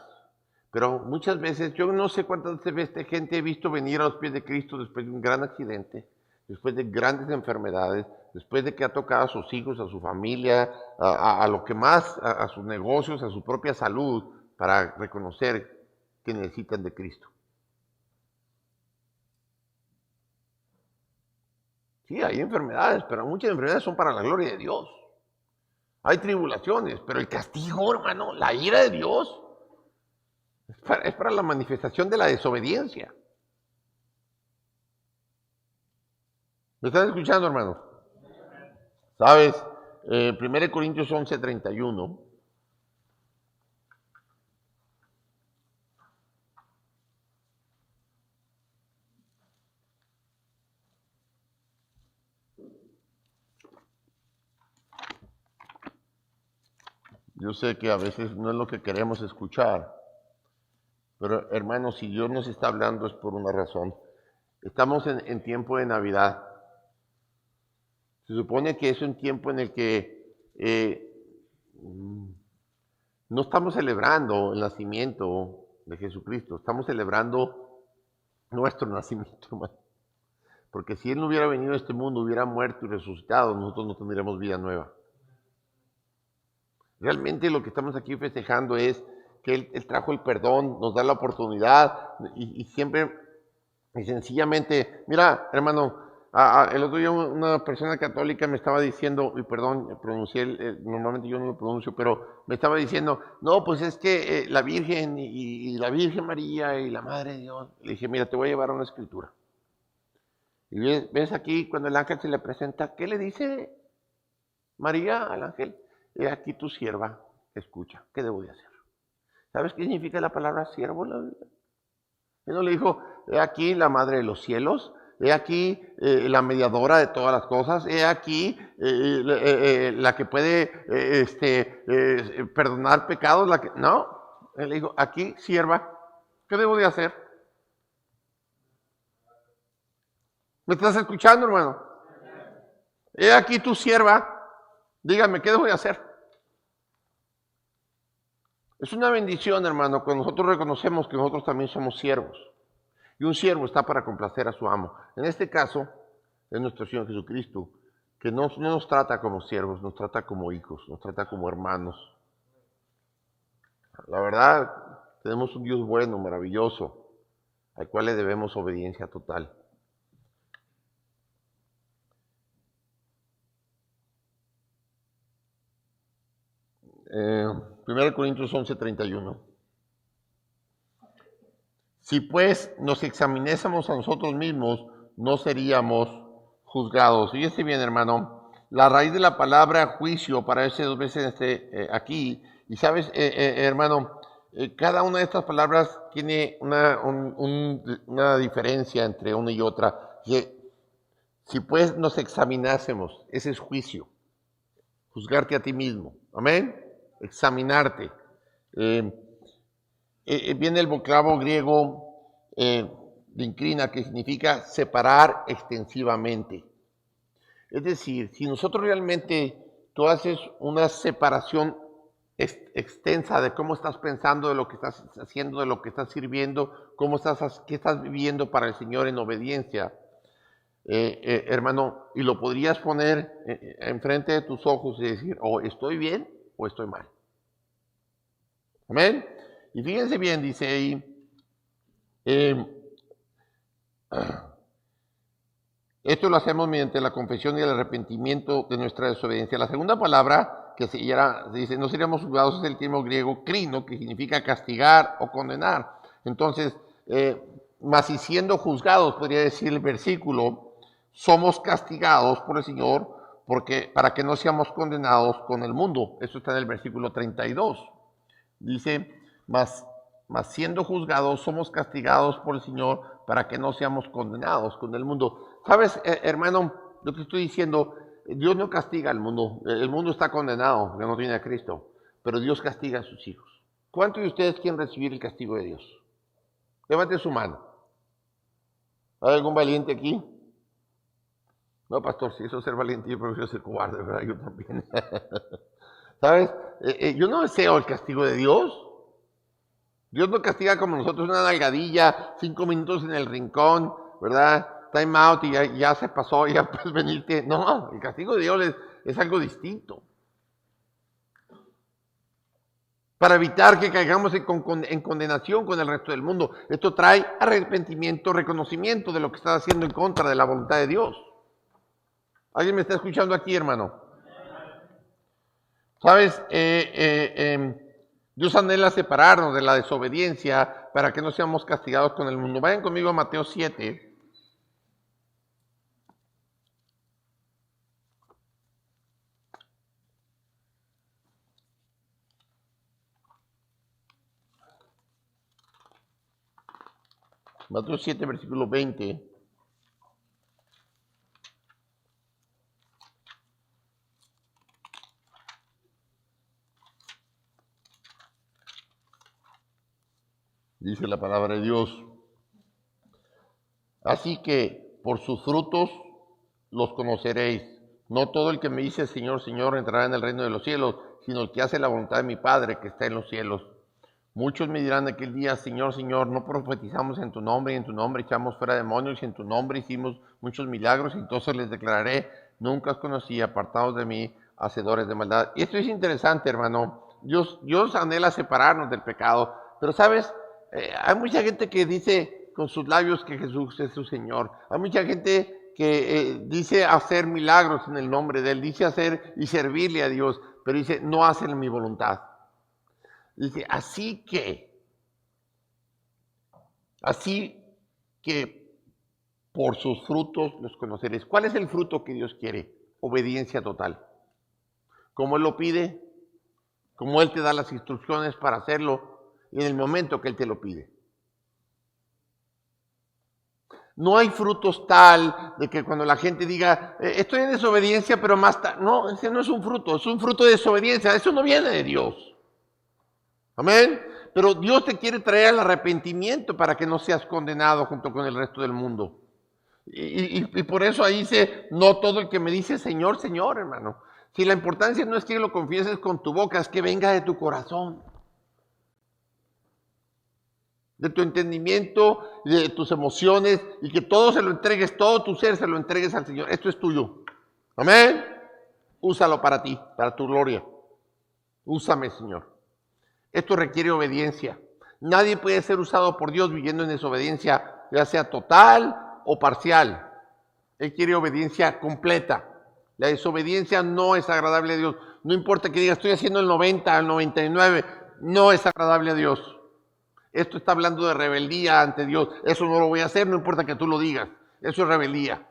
Pero muchas veces, yo no sé cuántas veces gente he visto venir a los pies de Cristo después de un gran accidente, después de grandes enfermedades, después de que ha tocado a sus hijos, a su familia, a lo que más, a sus negocios, a su propia salud, para reconocer que necesitan de Cristo. Sí, hay enfermedades, pero muchas enfermedades son para la gloria de Dios. Hay tribulaciones, pero el castigo, hermano, la ira de Dios, es para la manifestación de la desobediencia. ¿Me están escuchando, hermano? ¿Sabes? 1 Corintios 11:31. Yo sé que a veces no es lo que queremos escuchar, pero hermanos, si Dios nos está hablando es por una razón. Estamos en tiempo de Navidad. Se supone que es un tiempo en el que no estamos celebrando el nacimiento de Jesucristo, estamos celebrando nuestro nacimiento, hermano. Porque si Él no hubiera venido a este mundo, hubiera muerto y resucitado, nosotros no tendríamos vida nueva. Realmente lo que estamos aquí festejando es que Él trajo el perdón, nos da la oportunidad y siempre y sencillamente, mira, hermano, el otro día una persona católica me estaba diciendo, y perdón, pronuncié, normalmente yo no lo pronuncio, pero me estaba diciendo, no, pues es que la Virgen y la Virgen María y la Madre de Dios. Le dije, mira, te voy a llevar a una escritura. Y ves aquí cuando el ángel se le presenta, ¿qué le dice María al ángel? He aquí tu sierva, escucha, ¿qué debo de hacer? ¿Sabes qué significa la palabra siervo en la Biblia? Él no le dijo, he aquí la madre de los cielos, he aquí la mediadora de todas las cosas, he aquí la que puede perdonar pecados. No, él le dijo, aquí sierva, ¿qué debo de hacer? ¿Me estás escuchando, hermano? He aquí tu sierva, dígame, ¿qué debo de hacer? Es una bendición, hermano, cuando nosotros reconocemos que nosotros también somos siervos. Y un siervo está para complacer a su amo. En este caso, es nuestro Señor Jesucristo, que no nos trata como siervos, nos trata como hijos, nos trata como hermanos. La verdad, tenemos un Dios bueno, maravilloso, al cual le debemos obediencia total. Primero Corintios 11:31. Si pues nos examinásemos a nosotros mismos, no seríamos juzgados. Fíjese bien, hermano, la raíz de la palabra juicio aparece dos veces aquí. Y sabes, hermano, cada una de estas palabras tiene una diferencia entre una y otra. Si pues nos examinásemos, ese es juicio, juzgarte a ti mismo. Amén. Examinarte. Viene el vocablo griego inclina, que significa separar extensivamente. Es decir, si nosotros realmente tú haces una separación extensa de cómo estás pensando, de lo que estás haciendo, de lo que estás sirviendo, qué estás viviendo para el Señor en obediencia, hermano, y lo podrías poner enfrente de tus ojos y decir, o estoy bien o estoy mal. Amén. Y fíjense bien, dice ahí, esto lo hacemos mediante la confesión y el arrepentimiento de nuestra desobediencia. La segunda palabra que se dice, no seríamos juzgados, es el término griego krino, que significa castigar o condenar. Entonces, mas y siendo juzgados, podría decir el versículo, somos castigados por el Señor para que no seamos condenados con el mundo. Eso está en el versículo 32. Dice, mas mas siendo juzgados somos castigados por el Señor para que no seamos condenados con el mundo. ¿Sabes, hermano, lo que estoy diciendo? Dios no castiga al mundo. El mundo está condenado, que no tiene a Cristo, pero Dios castiga a sus hijos. ¿Cuántos de ustedes quieren recibir el castigo de Dios? Levante su mano. ¿Hay algún valiente aquí? No, pastor, si eso es ser valiente, yo prefiero ser cobarde, ¿verdad? Yo también. ¿Sabes? Yo no deseo el castigo de Dios. Dios no castiga como nosotros, una nalgadilla, 5 minutos en el rincón, ¿verdad? Time out y ya se pasó, ya puedes venirte. No, el castigo de Dios es algo distinto. Para evitar que caigamos en condenación con el resto del mundo. Esto trae arrepentimiento, reconocimiento de lo que estás haciendo en contra de la voluntad de Dios. ¿Alguien me está escuchando aquí, hermano? ¿Sabes? Dios anhela separarnos de la desobediencia para que no seamos castigados con el mundo. Vayan conmigo a Mateo 7. Mateo 7, versículo 20. Dice la palabra de Dios. Así que por sus frutos los conoceréis. No todo el que me dice Señor, Señor entrará en el reino de los cielos, sino el que hace la voluntad de mi Padre que está en los cielos. Muchos me dirán aquel día, Señor, Señor, no profetizamos en tu nombre, y en tu nombre echamos fuera demonios, y en tu nombre hicimos muchos milagros, y entonces les declararé, nunca os conocí, apartados de mí, hacedores de maldad. Y esto es interesante, hermano. Dios anhela separarnos del pecado, pero ¿sabes? Hay mucha gente que dice con sus labios que Jesús es su Señor. Hay mucha gente que dice hacer milagros en el nombre de Él, dice hacer y servirle a Dios, pero dice, no hacen mi voluntad. Dice, así que por sus frutos los conoceréis. ¿Cuál es el fruto que Dios quiere? Obediencia total. Como Él lo pide, como Él te da las instrucciones para hacerlo, y en el momento que Él te lo pide. No hay frutos tal de que cuando la gente diga, estoy en desobediencia, pero más tarde. No, ese no es un fruto de desobediencia, eso no viene de Dios. Amén. Pero Dios te quiere traer al arrepentimiento para que no seas condenado junto con el resto del mundo. Y por eso ahí dice, no todo el que me dice Señor, Señor, hermano. Si la importancia no es que lo confieses con tu boca, es que venga de tu corazón. De tu entendimiento, de tus emociones, y que todo se lo entregues, todo tu ser se lo entregues al Señor. Esto es tuyo. Amén. Úsalo para ti, para tu gloria. Úsame, Señor. Esto requiere obediencia. Nadie puede ser usado por Dios viviendo en desobediencia, ya sea total o parcial. Él quiere obediencia completa. La desobediencia no es agradable a Dios. No importa que diga, estoy haciendo el 90, el 99, no es agradable a Dios. Esto está hablando de rebeldía ante Dios. Eso no lo voy a hacer, no importa que tú lo digas. Eso es rebeldía.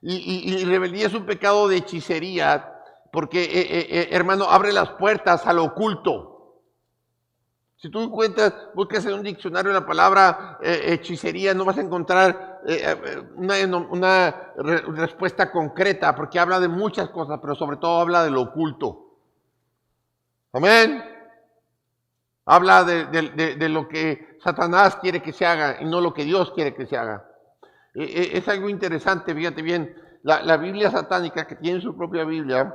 Y rebeldía es un pecado de hechicería, porque, hermano, abre las puertas al oculto. Si tú buscas en un diccionario la palabra hechicería, no vas a encontrar una respuesta concreta, porque habla de muchas cosas, pero sobre todo habla de lo oculto. Amén. Habla de lo que Satanás quiere que se haga y no lo que Dios quiere que se haga. Es algo interesante, fíjate bien, la Biblia satánica, que tiene su propia Biblia,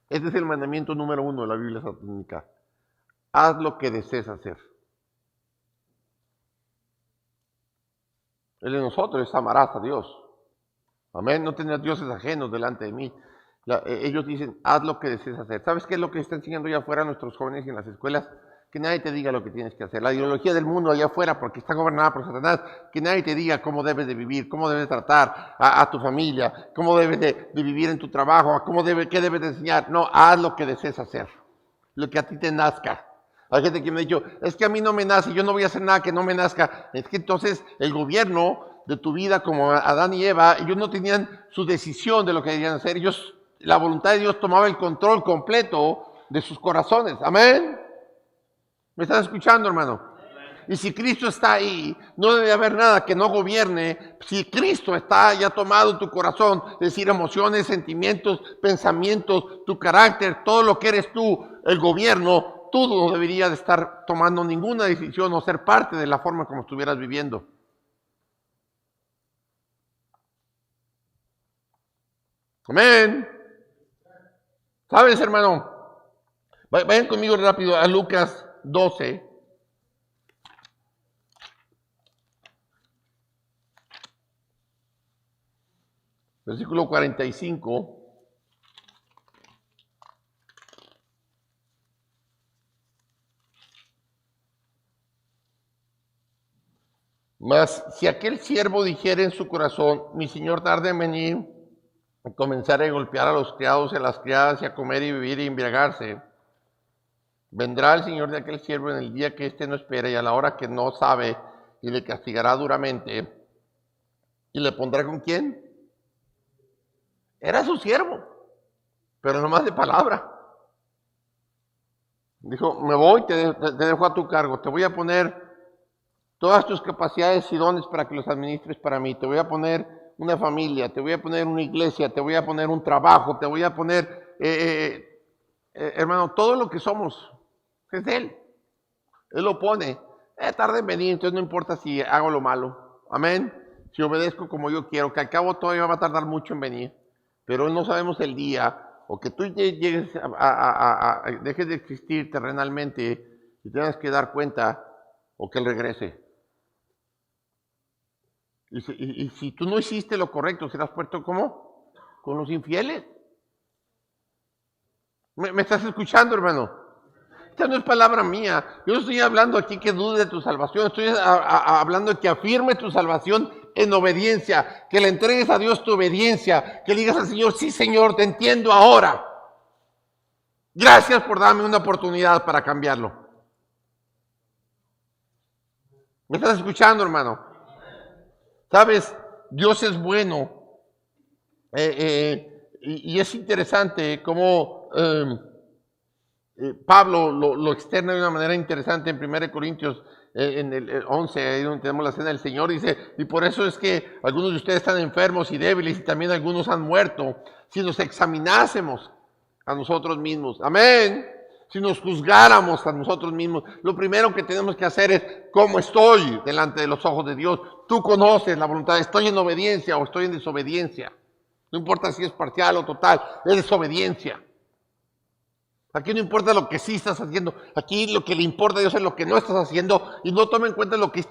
este es el mandamiento número 1 de la Biblia satánica. Haz lo que desees hacer. El de nosotros es amarás a Dios. Amén, no tendrás dioses ajenos delante de mí. Ellos dicen, haz lo que desees hacer. ¿Sabes qué es lo que está enseñando allá afuera a nuestros jóvenes y en las escuelas? Que nadie te diga lo que tienes que hacer. La ideología del mundo allá afuera, porque está gobernada por Satanás, que nadie te diga cómo debes de vivir, cómo debes tratar a tu familia, cómo debes de vivir en tu trabajo, qué debes de enseñar. No, haz lo que desees hacer, lo que a ti te nazca. Hay gente que me ha dicho, es que a mí no me nace, yo no voy a hacer nada que no me nazca. Es que entonces el gobierno de tu vida, como Adán y Eva, ellos no tenían su decisión de lo que debían hacer. La voluntad de Dios tomaba el control completo de sus corazones. Amén. ¿Me estás escuchando, hermano? Y si Cristo está ahí, no debe haber nada que no gobierne. Si Cristo está ya tomado tu corazón, es decir, emociones, sentimientos, pensamientos, tu carácter, todo lo que eres tú, el gobierno, tú no deberías de estar tomando ninguna decisión o ser parte de la forma como estuvieras viviendo. Amén. ¿Sabes, hermano? Vayan conmigo rápido a Lucas 12. Versículo 45. Mas si aquel siervo dijera en su corazón, mi señor tarda en venir, y comenzar a golpear a los criados y a las criadas y a comer y vivir y embriagarse, vendrá el señor de aquel siervo en el día que éste no espera y a la hora que no sabe y le castigará duramente. ¿Y le pondrá con quién? Era su siervo, pero nomás de palabra. Dijo, me voy, te dejo a tu cargo, te voy a poner todas tus capacidades y dones para que los administres para mí. Te voy a poner una familia, te voy a poner una iglesia, te voy a poner un trabajo, te voy a poner, hermano, todo lo que somos es de Él. Él lo pone. Tarde en venir, entonces no importa si hago lo malo. Amén. Si obedezco como yo quiero, que al cabo todavía va a tardar mucho en venir. Pero no sabemos el día, o que tú llegues dejes de existir terrenalmente y tengas que dar cuenta, o que Él regrese. Y si tú no hiciste lo correcto, serás puesto ¿cómo? Con los infieles. ¿Me estás escuchando, hermano? Esta no es palabra mía. Yo no estoy hablando aquí que dude de tu salvación. Estoy hablando de que afirme tu salvación en obediencia. Que le entregues a Dios tu obediencia. Que le digas al Señor, sí, Señor, te entiendo ahora. Gracias por darme una oportunidad para cambiarlo. ¿Me estás escuchando, hermano? ¿Sabes? Dios es bueno. Y es interesante cómo Pablo lo externa de una manera interesante en 1 Corintios en el 11, ahí donde tenemos la cena del Señor, dice, y por eso es que algunos de ustedes están enfermos y débiles y también algunos han muerto. Si nos examinásemos a nosotros mismos, amén, si nos juzgáramos a nosotros mismos, lo primero que tenemos que hacer es, ¿cómo estoy delante de los ojos de Dios? Tú conoces la voluntad, ¿estoy en obediencia o estoy en desobediencia? No importa si es parcial o total, es desobediencia. Aquí no importa lo que sí estás haciendo, aquí lo que le importa a Dios es lo que no estás haciendo y no toma en cuenta lo que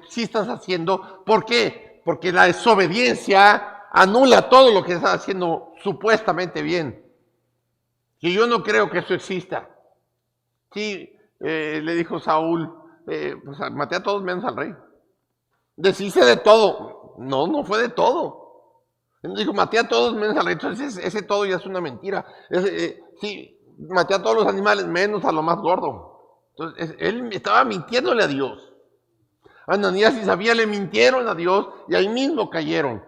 sí estás haciendo. ¿Por qué? Porque la desobediencia anula todo lo que estás haciendo supuestamente bien. Y yo no creo que eso exista. Sí, le dijo Saúl, pues maté a todos menos al rey. Deshice de todo. No, no fue de todo. Él dijo, maté a todos menos al rey. Entonces ese todo ya es una mentira. Sí, maté a todos los animales menos a lo más gordo. Entonces él estaba mintiéndole a Dios. Ananías y Zafira le mintieron a Dios y ahí mismo cayeron.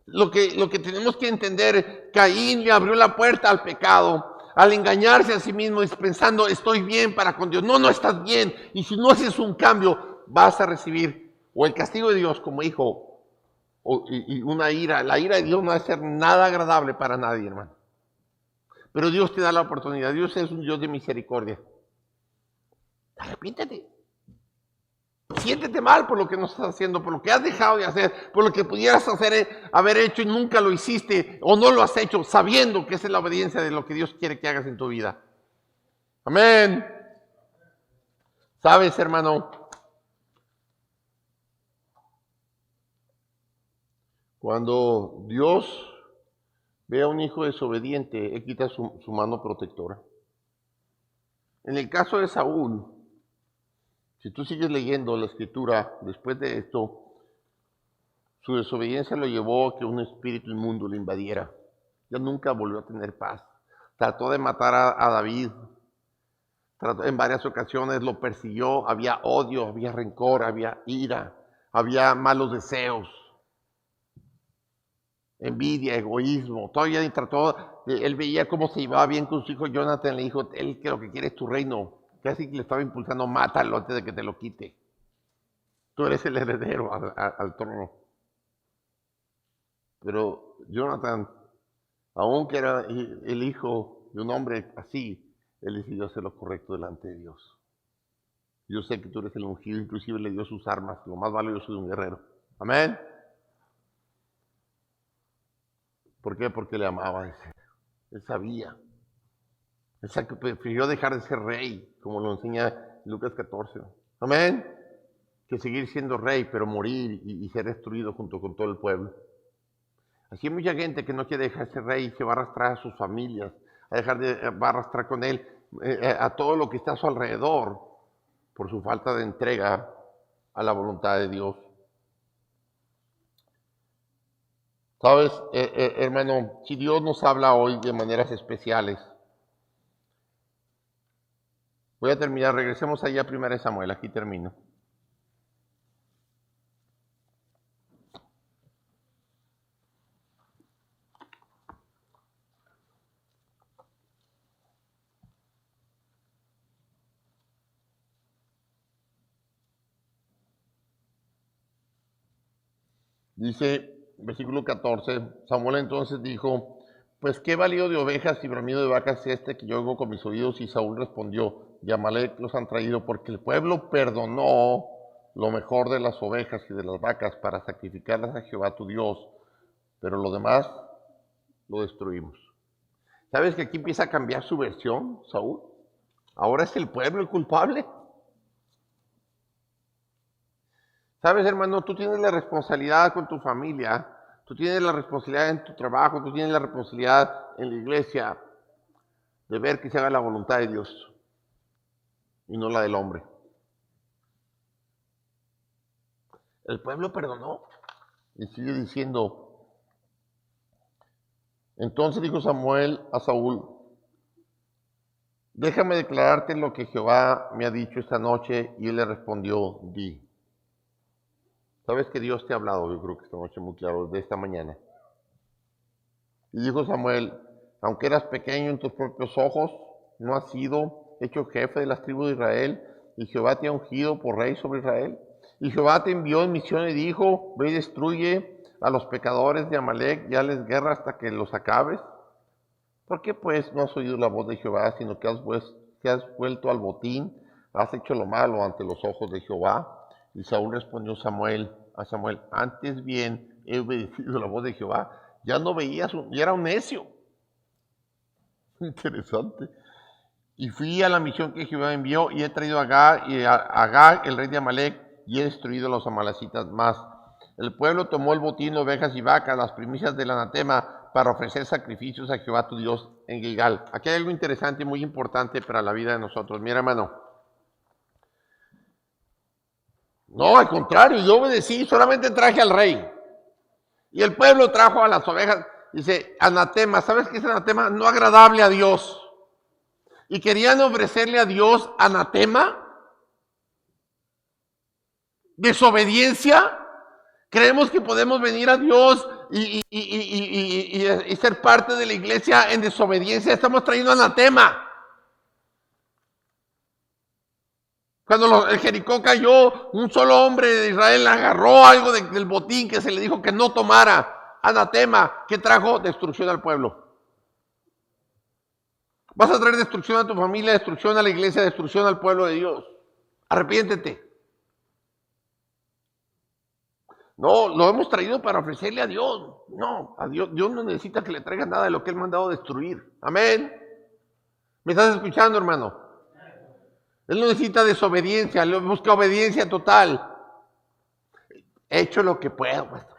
Lo que tenemos que entender, Caín le abrió la puerta al pecado, al engañarse a sí mismo y pensando, estoy bien para con Dios. No, no estás bien. Y si no haces un cambio, vas a recibir o el castigo de Dios como hijo, y una ira. La ira de Dios no va a ser nada agradable para nadie, hermano. Pero Dios te da la oportunidad. Dios es un Dios de misericordia. Arrepiéntete. Siéntete mal por lo que no estás haciendo, por lo que has dejado de hacer, por lo que pudieras haber hecho y nunca lo hiciste o no lo has hecho, sabiendo que esa es la obediencia de lo que Dios quiere que hagas en tu vida. Amén. ¿Sabes, hermano? Cuando Dios ve a un hijo desobediente, Él quita su mano protectora. En el caso de Saúl, si tú sigues leyendo la escritura, después de esto, su desobediencia lo llevó a que un espíritu inmundo le invadiera. Ya nunca volvió a tener paz. Trató de matar a David. En varias ocasiones lo persiguió. Había odio, había rencor, había ira, había malos deseos. envidia, egoísmo. Todavía trató, él veía cómo se llevaba bien con su hijo Jonathan, le dijo, él que lo que quiere es tu reino. Casi que le estaba impulsando, mátalo antes de que te lo quite. Tú eres el heredero al trono. Pero Jonathan, aunque era el hijo de un hombre así, él decidió hacer lo correcto delante de Dios. Yo sé que tú eres el ungido, inclusive le dio sus armas, lo más valioso de un guerrero. Amén. ¿Por qué? Porque le amaba. Él sabía. Él prefirió dejar de ser rey, como lo enseña Lucas 14. Amén. Que seguir siendo rey, pero morir y ser destruido junto con todo el pueblo. Así hay mucha gente que no quiere dejar de ser rey y se va a arrastrar a sus familias, va a arrastrar con él a todo lo que está a su alrededor por su falta de entrega a la voluntad de Dios. Sabes, hermano, si Dios nos habla hoy de maneras especiales, voy a terminar, regresemos allá a 1 Samuel, aquí termino. Dice, versículo 14, Samuel entonces dijo, pues qué valió de ovejas y bramido de vacas este que yo oigo con mis oídos. Y Saúl respondió, de Amalec los han traído porque el pueblo perdonó lo mejor de las ovejas y de las vacas para sacrificarlas a Jehová tu Dios, pero lo demás lo destruimos. ¿Sabes que aquí empieza a cambiar su versión, Saúl? Ahora es el pueblo el culpable. ¿Sabes, hermano? Tú tienes la responsabilidad con tu familia, tú tienes la responsabilidad en tu trabajo, tú tienes la responsabilidad en la iglesia de ver que se haga la voluntad de Dios y no la del hombre. El pueblo perdonó y sigue diciendo, entonces dijo Samuel a Saúl, déjame declararte lo que Jehová me ha dicho esta noche. Y él le respondió, di. ¿Sabes que Dios te ha hablado? Yo creo que esta noche muy claro, de esta mañana. Y dijo Samuel, aunque eras pequeño en tus propios ojos, no has sido hecho jefe de las tribus de Israel, y Jehová te ha ungido por rey sobre Israel. Y Jehová te envió en misión y dijo, ve y destruye a los pecadores de Amalec, y hazles guerra hasta que los acabes. ¿Por qué pues no has oído la voz de Jehová, sino que has vuelto al botín, has hecho lo malo ante los ojos de Jehová? Y Saúl respondió a Samuel, antes bien he obedecido la voz de Jehová. Ya no veías, ya era un necio. Interesante. Y fui a la misión que Jehová envió, y he traído a Agag, el rey de Amalec, y he destruido a los amalecitas más. El pueblo tomó el botín, ovejas y vacas, las primicias del anatema, para ofrecer sacrificios a Jehová tu Dios en Gilgal. Aquí hay algo interesante y muy importante para la vida de nosotros. Mira, hermano. No, al contrario, yo obedecí, solamente traje al rey. Y el pueblo trajo a las ovejas. Dice, anatema, ¿sabes qué es anatema? No agradable a Dios. Y querían ofrecerle a Dios anatema, desobediencia. Creemos que podemos venir a Dios y ser parte de la iglesia en desobediencia. Estamos trayendo anatema. Cuando el Jericó cayó, un solo hombre de Israel agarró algo del botín que se le dijo que no tomara. Anatema, que trajo destrucción al pueblo. Vas a traer destrucción a tu familia, destrucción a la iglesia, destrucción al pueblo de Dios. Arrepiéntete. No, lo hemos traído para ofrecerle a Dios. No, a Dios no necesita que le traigas nada de lo que Él mandado destruir. Amén. ¿Me estás escuchando, hermano? Él no necesita desobediencia, él busca obediencia total. He hecho lo que puedo, pastor.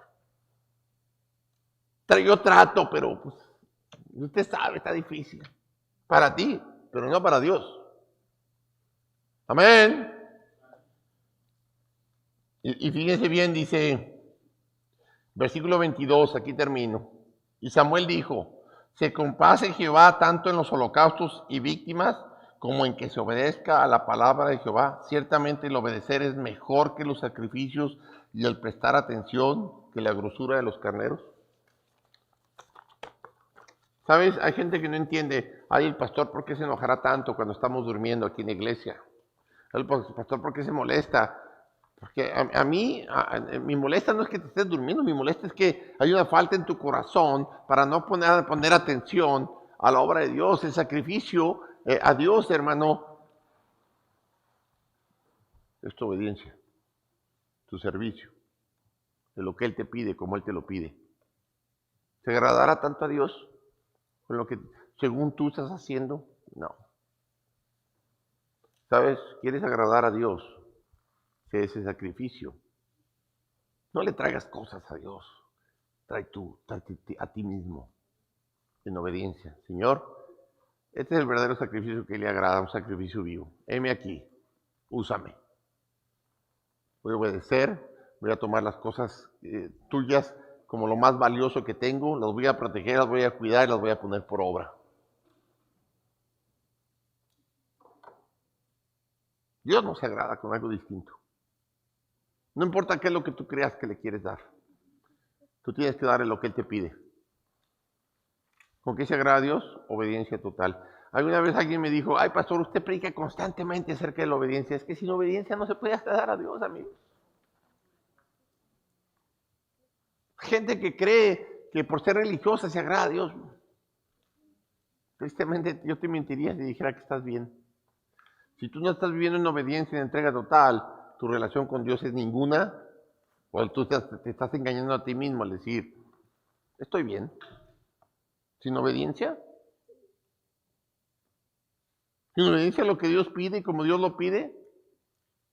Yo trato, pero pues, usted sabe, está difícil. Para ti, pero no para Dios. Amén. Y fíjense bien, dice, versículo 22, aquí termino. Y Samuel dijo, se complace Jehová tanto en los holocaustos y víctimas, como en que se obedezca a la palabra de Jehová. Ciertamente el obedecer es mejor que los sacrificios, y el prestar atención que la grosura de los carneros. ¿Sabes? Hay gente que no entiende, ay, el pastor, ¿por qué se enojará tanto cuando estamos durmiendo aquí en la iglesia? El pastor, ¿por qué se molesta? Porque mi molesta no es que te estés durmiendo, mi molesta es que hay una falta en tu corazón para no poner atención a la obra de Dios, el sacrificio a Dios, hermano, es tu obediencia, tu servicio, de lo que Él te pide, como Él te lo pide. ¿Te agradará tanto a Dios con lo que según tú estás haciendo? No. ¿Sabes? ¿Quieres agradar a Dios? Que ese sacrificio. No le traigas cosas a Dios. Tráete a ti mismo en obediencia. Señor, este es el verdadero sacrificio que le agrada, un sacrificio vivo. Heme aquí, úsame. Voy a obedecer, voy a tomar las cosas tuyas como lo más valioso que tengo, las voy a proteger, las voy a cuidar y las voy a poner por obra. Dios no se agrada con algo distinto. No importa qué es lo que tú creas que le quieres dar. Tú tienes que darle lo que Él te pide. ¿Con qué se agrada a Dios? Obediencia total. Alguna vez alguien me dijo, ay pastor, usted predica constantemente acerca de la obediencia. Es que sin obediencia no se puede agradar a Dios, amigos. Gente que cree que por ser religiosa se agrada a Dios. Tristemente yo te mentiría si dijera que estás bien. Si tú no estás viviendo en obediencia y en entrega total, tu relación con Dios es ninguna, o tú te estás engañando a ti mismo al decir, estoy bien. Sin obediencia. Sin obediencia a lo que Dios pide y como Dios lo pide,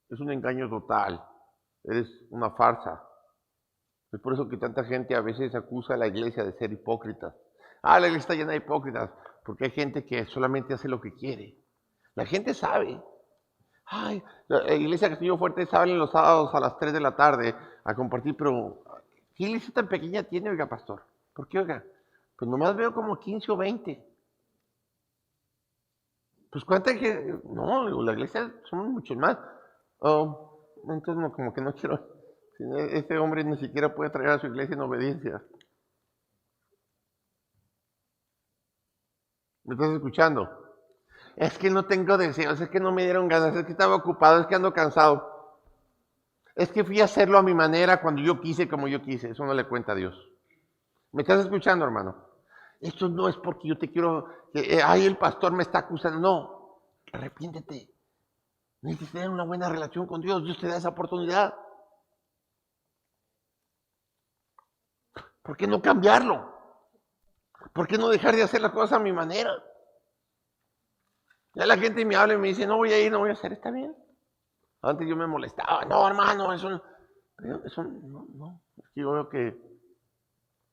es un engaño total. Eres una farsa. Es por eso que tanta gente a veces acusa a la iglesia de ser hipócritas. Ah, la iglesia está llena de hipócritas, porque hay gente que solamente hace lo que quiere. La gente sabe. Ay, la iglesia Castillo Fuerte sale los sábados a las 3 de la tarde a compartir, pero ¿qué iglesia tan pequeña tiene, oiga, pastor? ¿Por qué, oiga? Pues nomás veo como 15 o 20. Pues cuánta que, no, la iglesia son muchos más. Oh, entonces no, como que no quiero, este hombre ni siquiera puede traer a su iglesia en obediencia. ¿Me estás escuchando? Es que no tengo deseos, es que no me dieron ganas, es que estaba ocupado, es que ando cansado. Es que fui a hacerlo a mi manera cuando yo quise, como yo quise. Eso no le cuenta a Dios. ¿Me estás escuchando, hermano? Esto no es porque yo te quiero, ay, el pastor me está acusando. No, arrepiéntete. Necesitas tener una buena relación con Dios. Dios te da esa oportunidad. ¿Por qué no cambiarlo? ¿Por qué no dejar de hacer las cosas a mi manera? Ya la gente me habla y me dice, no voy a ir, no voy a hacer, está bien. Antes yo me molestaba, no hermano, eso no. Es que yo veo que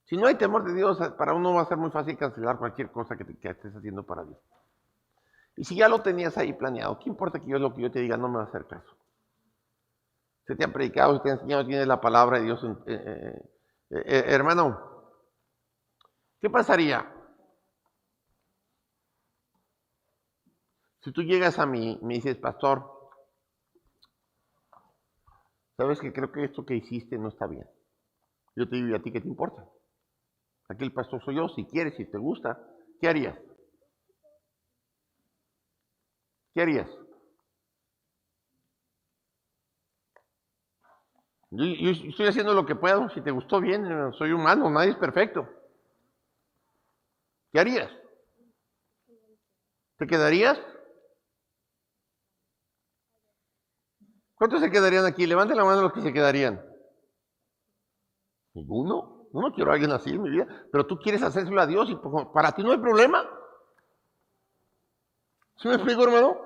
si no hay temor de Dios, para uno va a ser muy fácil cancelar cualquier cosa que estés haciendo para Dios. Y si ya lo tenías ahí planeado, ¿qué importa que yo lo que yo te diga no me va a hacer caso? Se te ha predicado, se te ha enseñado, tienes la palabra de Dios. Hermano, ¿qué pasaría si tú llegas a mí y me dices, pastor, sabes que creo que esto que hiciste no está bien? Yo te digo, ¿y a ti qué te importa? Aquí el pastor soy yo, si quieres, si te gusta, ¿qué harías? ¿Qué harías? Yo estoy haciendo lo que puedo, si te gustó bien, soy humano, nadie es perfecto. ¿Qué harías? ¿Te quedarías? ¿Cuántos se quedarían aquí? Levanten la mano los que se quedarían. ¿Ninguno? No quiero a alguien así en mi vida, pero tú quieres hacérselo a Dios y para ti no hay problema. ¿Sí me explico, hermano?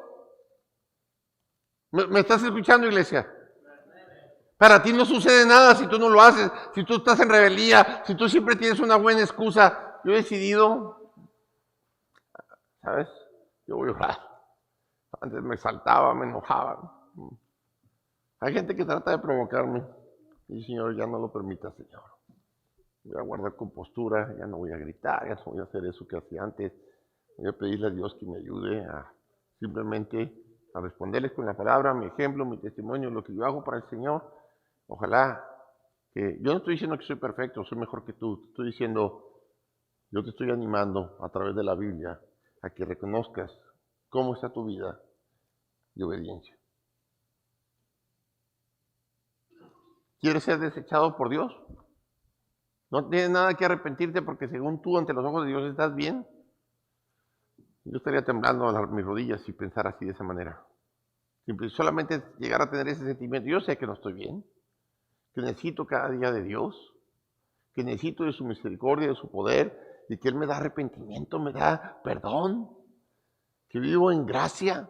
¿Me estás escuchando, iglesia? Para ti no sucede nada si tú no lo haces, si tú estás en rebeldía, si tú siempre tienes una buena excusa. Yo he decidido, ¿sabes? Yo voy a orar. Antes me saltaba, me enojaba. Hay gente que trata de provocarme. Y Señor, ya no lo permita, Señor. Voy a guardar compostura, ya no voy a gritar, ya no voy a hacer eso que hacía antes. Voy a pedirle a Dios que me ayude a simplemente a responderles con la palabra, mi ejemplo, mi testimonio, lo que yo hago para el Señor. Ojalá que, yo no estoy diciendo que soy perfecto, soy mejor que tú. Estoy diciendo, Yo te estoy animando a través de la Biblia a que reconozcas cómo está tu vida de obediencia. ¿Quieres ser desechado por Dios? No tienes nada que arrepentirte porque según tú ante los ojos de Dios estás bien. Yo estaría temblando a mis rodillas si pensara así de esa manera. Solamente llegar a tener ese sentimiento. Yo sé que no estoy bien, que necesito cada día de Dios, que necesito de su misericordia, de su poder, y que Él me da arrepentimiento, me da perdón, que vivo en gracia,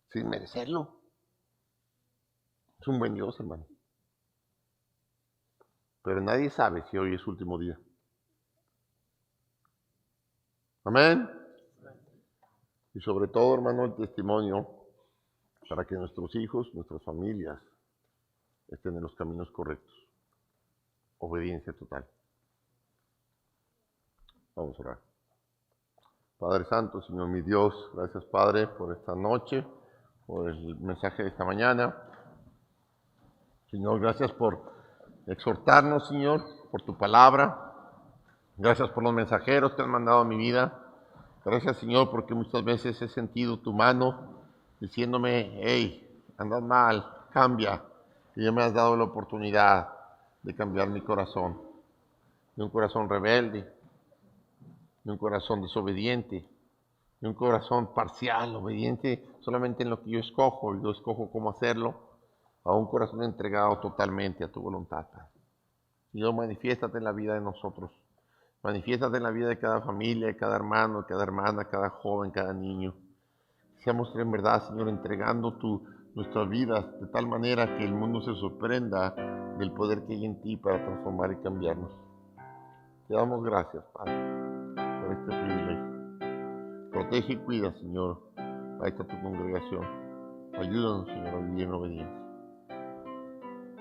sin merecerlo. Es un buen Dios, hermano. Pero nadie sabe si hoy es su último día. Amén. Y sobre todo, hermano, el testimonio para que nuestros hijos, nuestras familias estén en los caminos correctos. Obediencia total. Vamos a orar. Padre Santo, Señor mi Dios, gracias Padre por esta noche, por el mensaje de esta mañana. Señor, gracias por exhortarnos, Señor, por tu palabra. Gracias por los mensajeros que han mandado a mi vida. Gracias, Señor, porque muchas veces he sentido tu mano diciéndome, hey, andas mal, cambia. Y ya me has dado la oportunidad de cambiar mi corazón. De un corazón rebelde, de un corazón desobediente, de un corazón parcial, obediente solamente en lo que yo escojo cómo hacerlo, a un corazón entregado totalmente a tu voluntad. Dios, manifiéstate en la vida de nosotros. Manifiéstate en la vida de cada familia, de cada hermano, de cada hermana, cada joven, cada niño. Seamos en verdad, Señor, entregando nuestras vidas de tal manera que el mundo se sorprenda del poder que hay en ti para transformar y cambiarnos. Te damos gracias, Padre, por este privilegio. Protege y cuida, Señor, a esta tu congregación. Ayúdanos, Señor, a vivir en obediencia.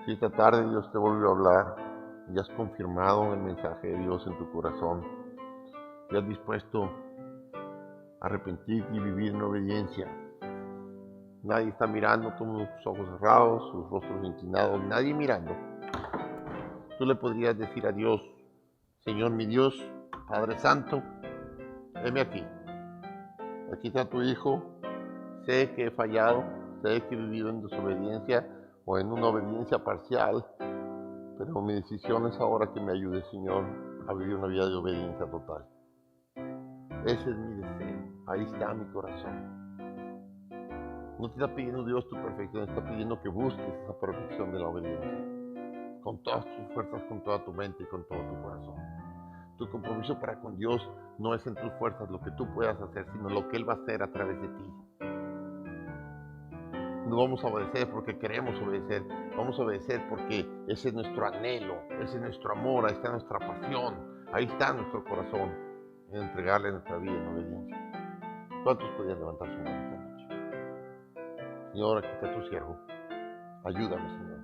Si esta tarde Dios te volvió a hablar y has confirmado el mensaje de Dios en tu corazón, te has dispuesto a arrepentirte y vivir en obediencia. Nadie está mirando, tú tus ojos cerrados, sus rostros inclinados, nadie mirando. Tú le podrías decir a Dios, Señor mi Dios, Padre Santo, heme aquí. Aquí está tu Hijo. Sé que he fallado, sé que he vivido en desobediencia o en una obediencia parcial, pero mi decisión es ahora que me ayude, Señor, a vivir una vida de obediencia total. Ese es mi deseo, ahí está mi corazón. No te está pidiendo Dios tu perfección, te está pidiendo que busques esa perfección de la obediencia, con todas tus fuerzas, con toda tu mente y con todo tu corazón. Tu compromiso para con Dios no es en tus fuerzas lo que tú puedas hacer, sino lo que Él va a hacer a través de ti. No vamos a obedecer porque queremos obedecer, vamos a obedecer porque ese es nuestro anhelo, ese es nuestro amor, ahí está nuestra pasión, ahí está nuestro corazón, en entregarle nuestra vida en obediencia. ¿Cuántos podían levantar su mano esta noche? Señor, aquí está tu siervo, ayúdame, Señor,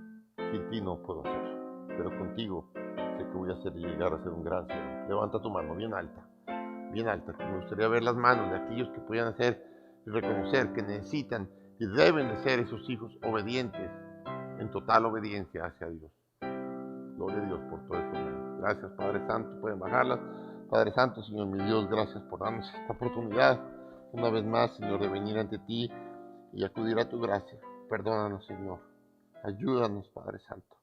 sin ti no puedo hacerlo, pero contigo sé que voy a hacer llegar a ser un gran siervo. Levanta tu mano bien alta, que me gustaría ver las manos de aquellos que puedan hacer y reconocer que necesitan y deben de ser esos hijos obedientes, en total obediencia hacia Dios. Gloria a Dios por todo esto. Gracias, Padre Santo, pueden bajarlas. Padre Santo, Señor mi Dios, gracias por darnos esta oportunidad, una vez más, Señor, de venir ante ti y acudir a tu gracia. Perdónanos, Señor. Ayúdanos, Padre Santo.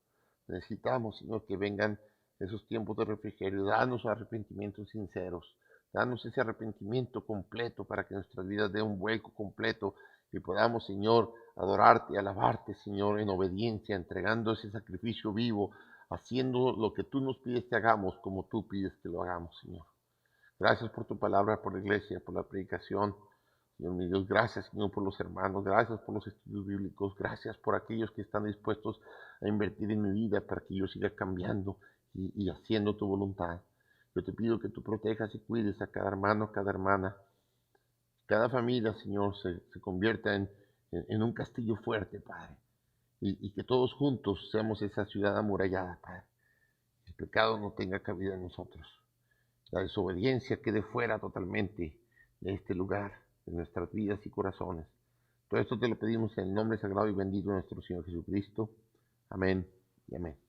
Necesitamos, Señor, que vengan esos tiempos de refrigerio. Danos arrepentimientos sinceros. Danos ese arrepentimiento completo para que nuestras vidas den un vuelco completo y podamos, Señor, adorarte, alabarte, Señor, en obediencia, entregando ese sacrificio vivo, haciendo lo que tú nos pides que hagamos como tú pides que lo hagamos, Señor. Gracias por tu palabra, por la iglesia, por la predicación. Señor mi Dios, gracias, Señor, por los hermanos, gracias por los estudios bíblicos, gracias por aquellos que están dispuestos a invertir en mi vida para que yo siga cambiando y haciendo tu voluntad. Yo te pido que tú protejas y cuides a cada hermano, cada hermana. Cada familia, Señor, se convierta en un castillo fuerte, Padre. Y que todos juntos seamos esa ciudad amurallada, Padre. El pecado no tenga cabida en nosotros. La desobediencia quede fuera totalmente de este lugar, de nuestras vidas y corazones. Todo esto te lo pedimos en el nombre sagrado y bendito de nuestro Señor Jesucristo. Amén y amén.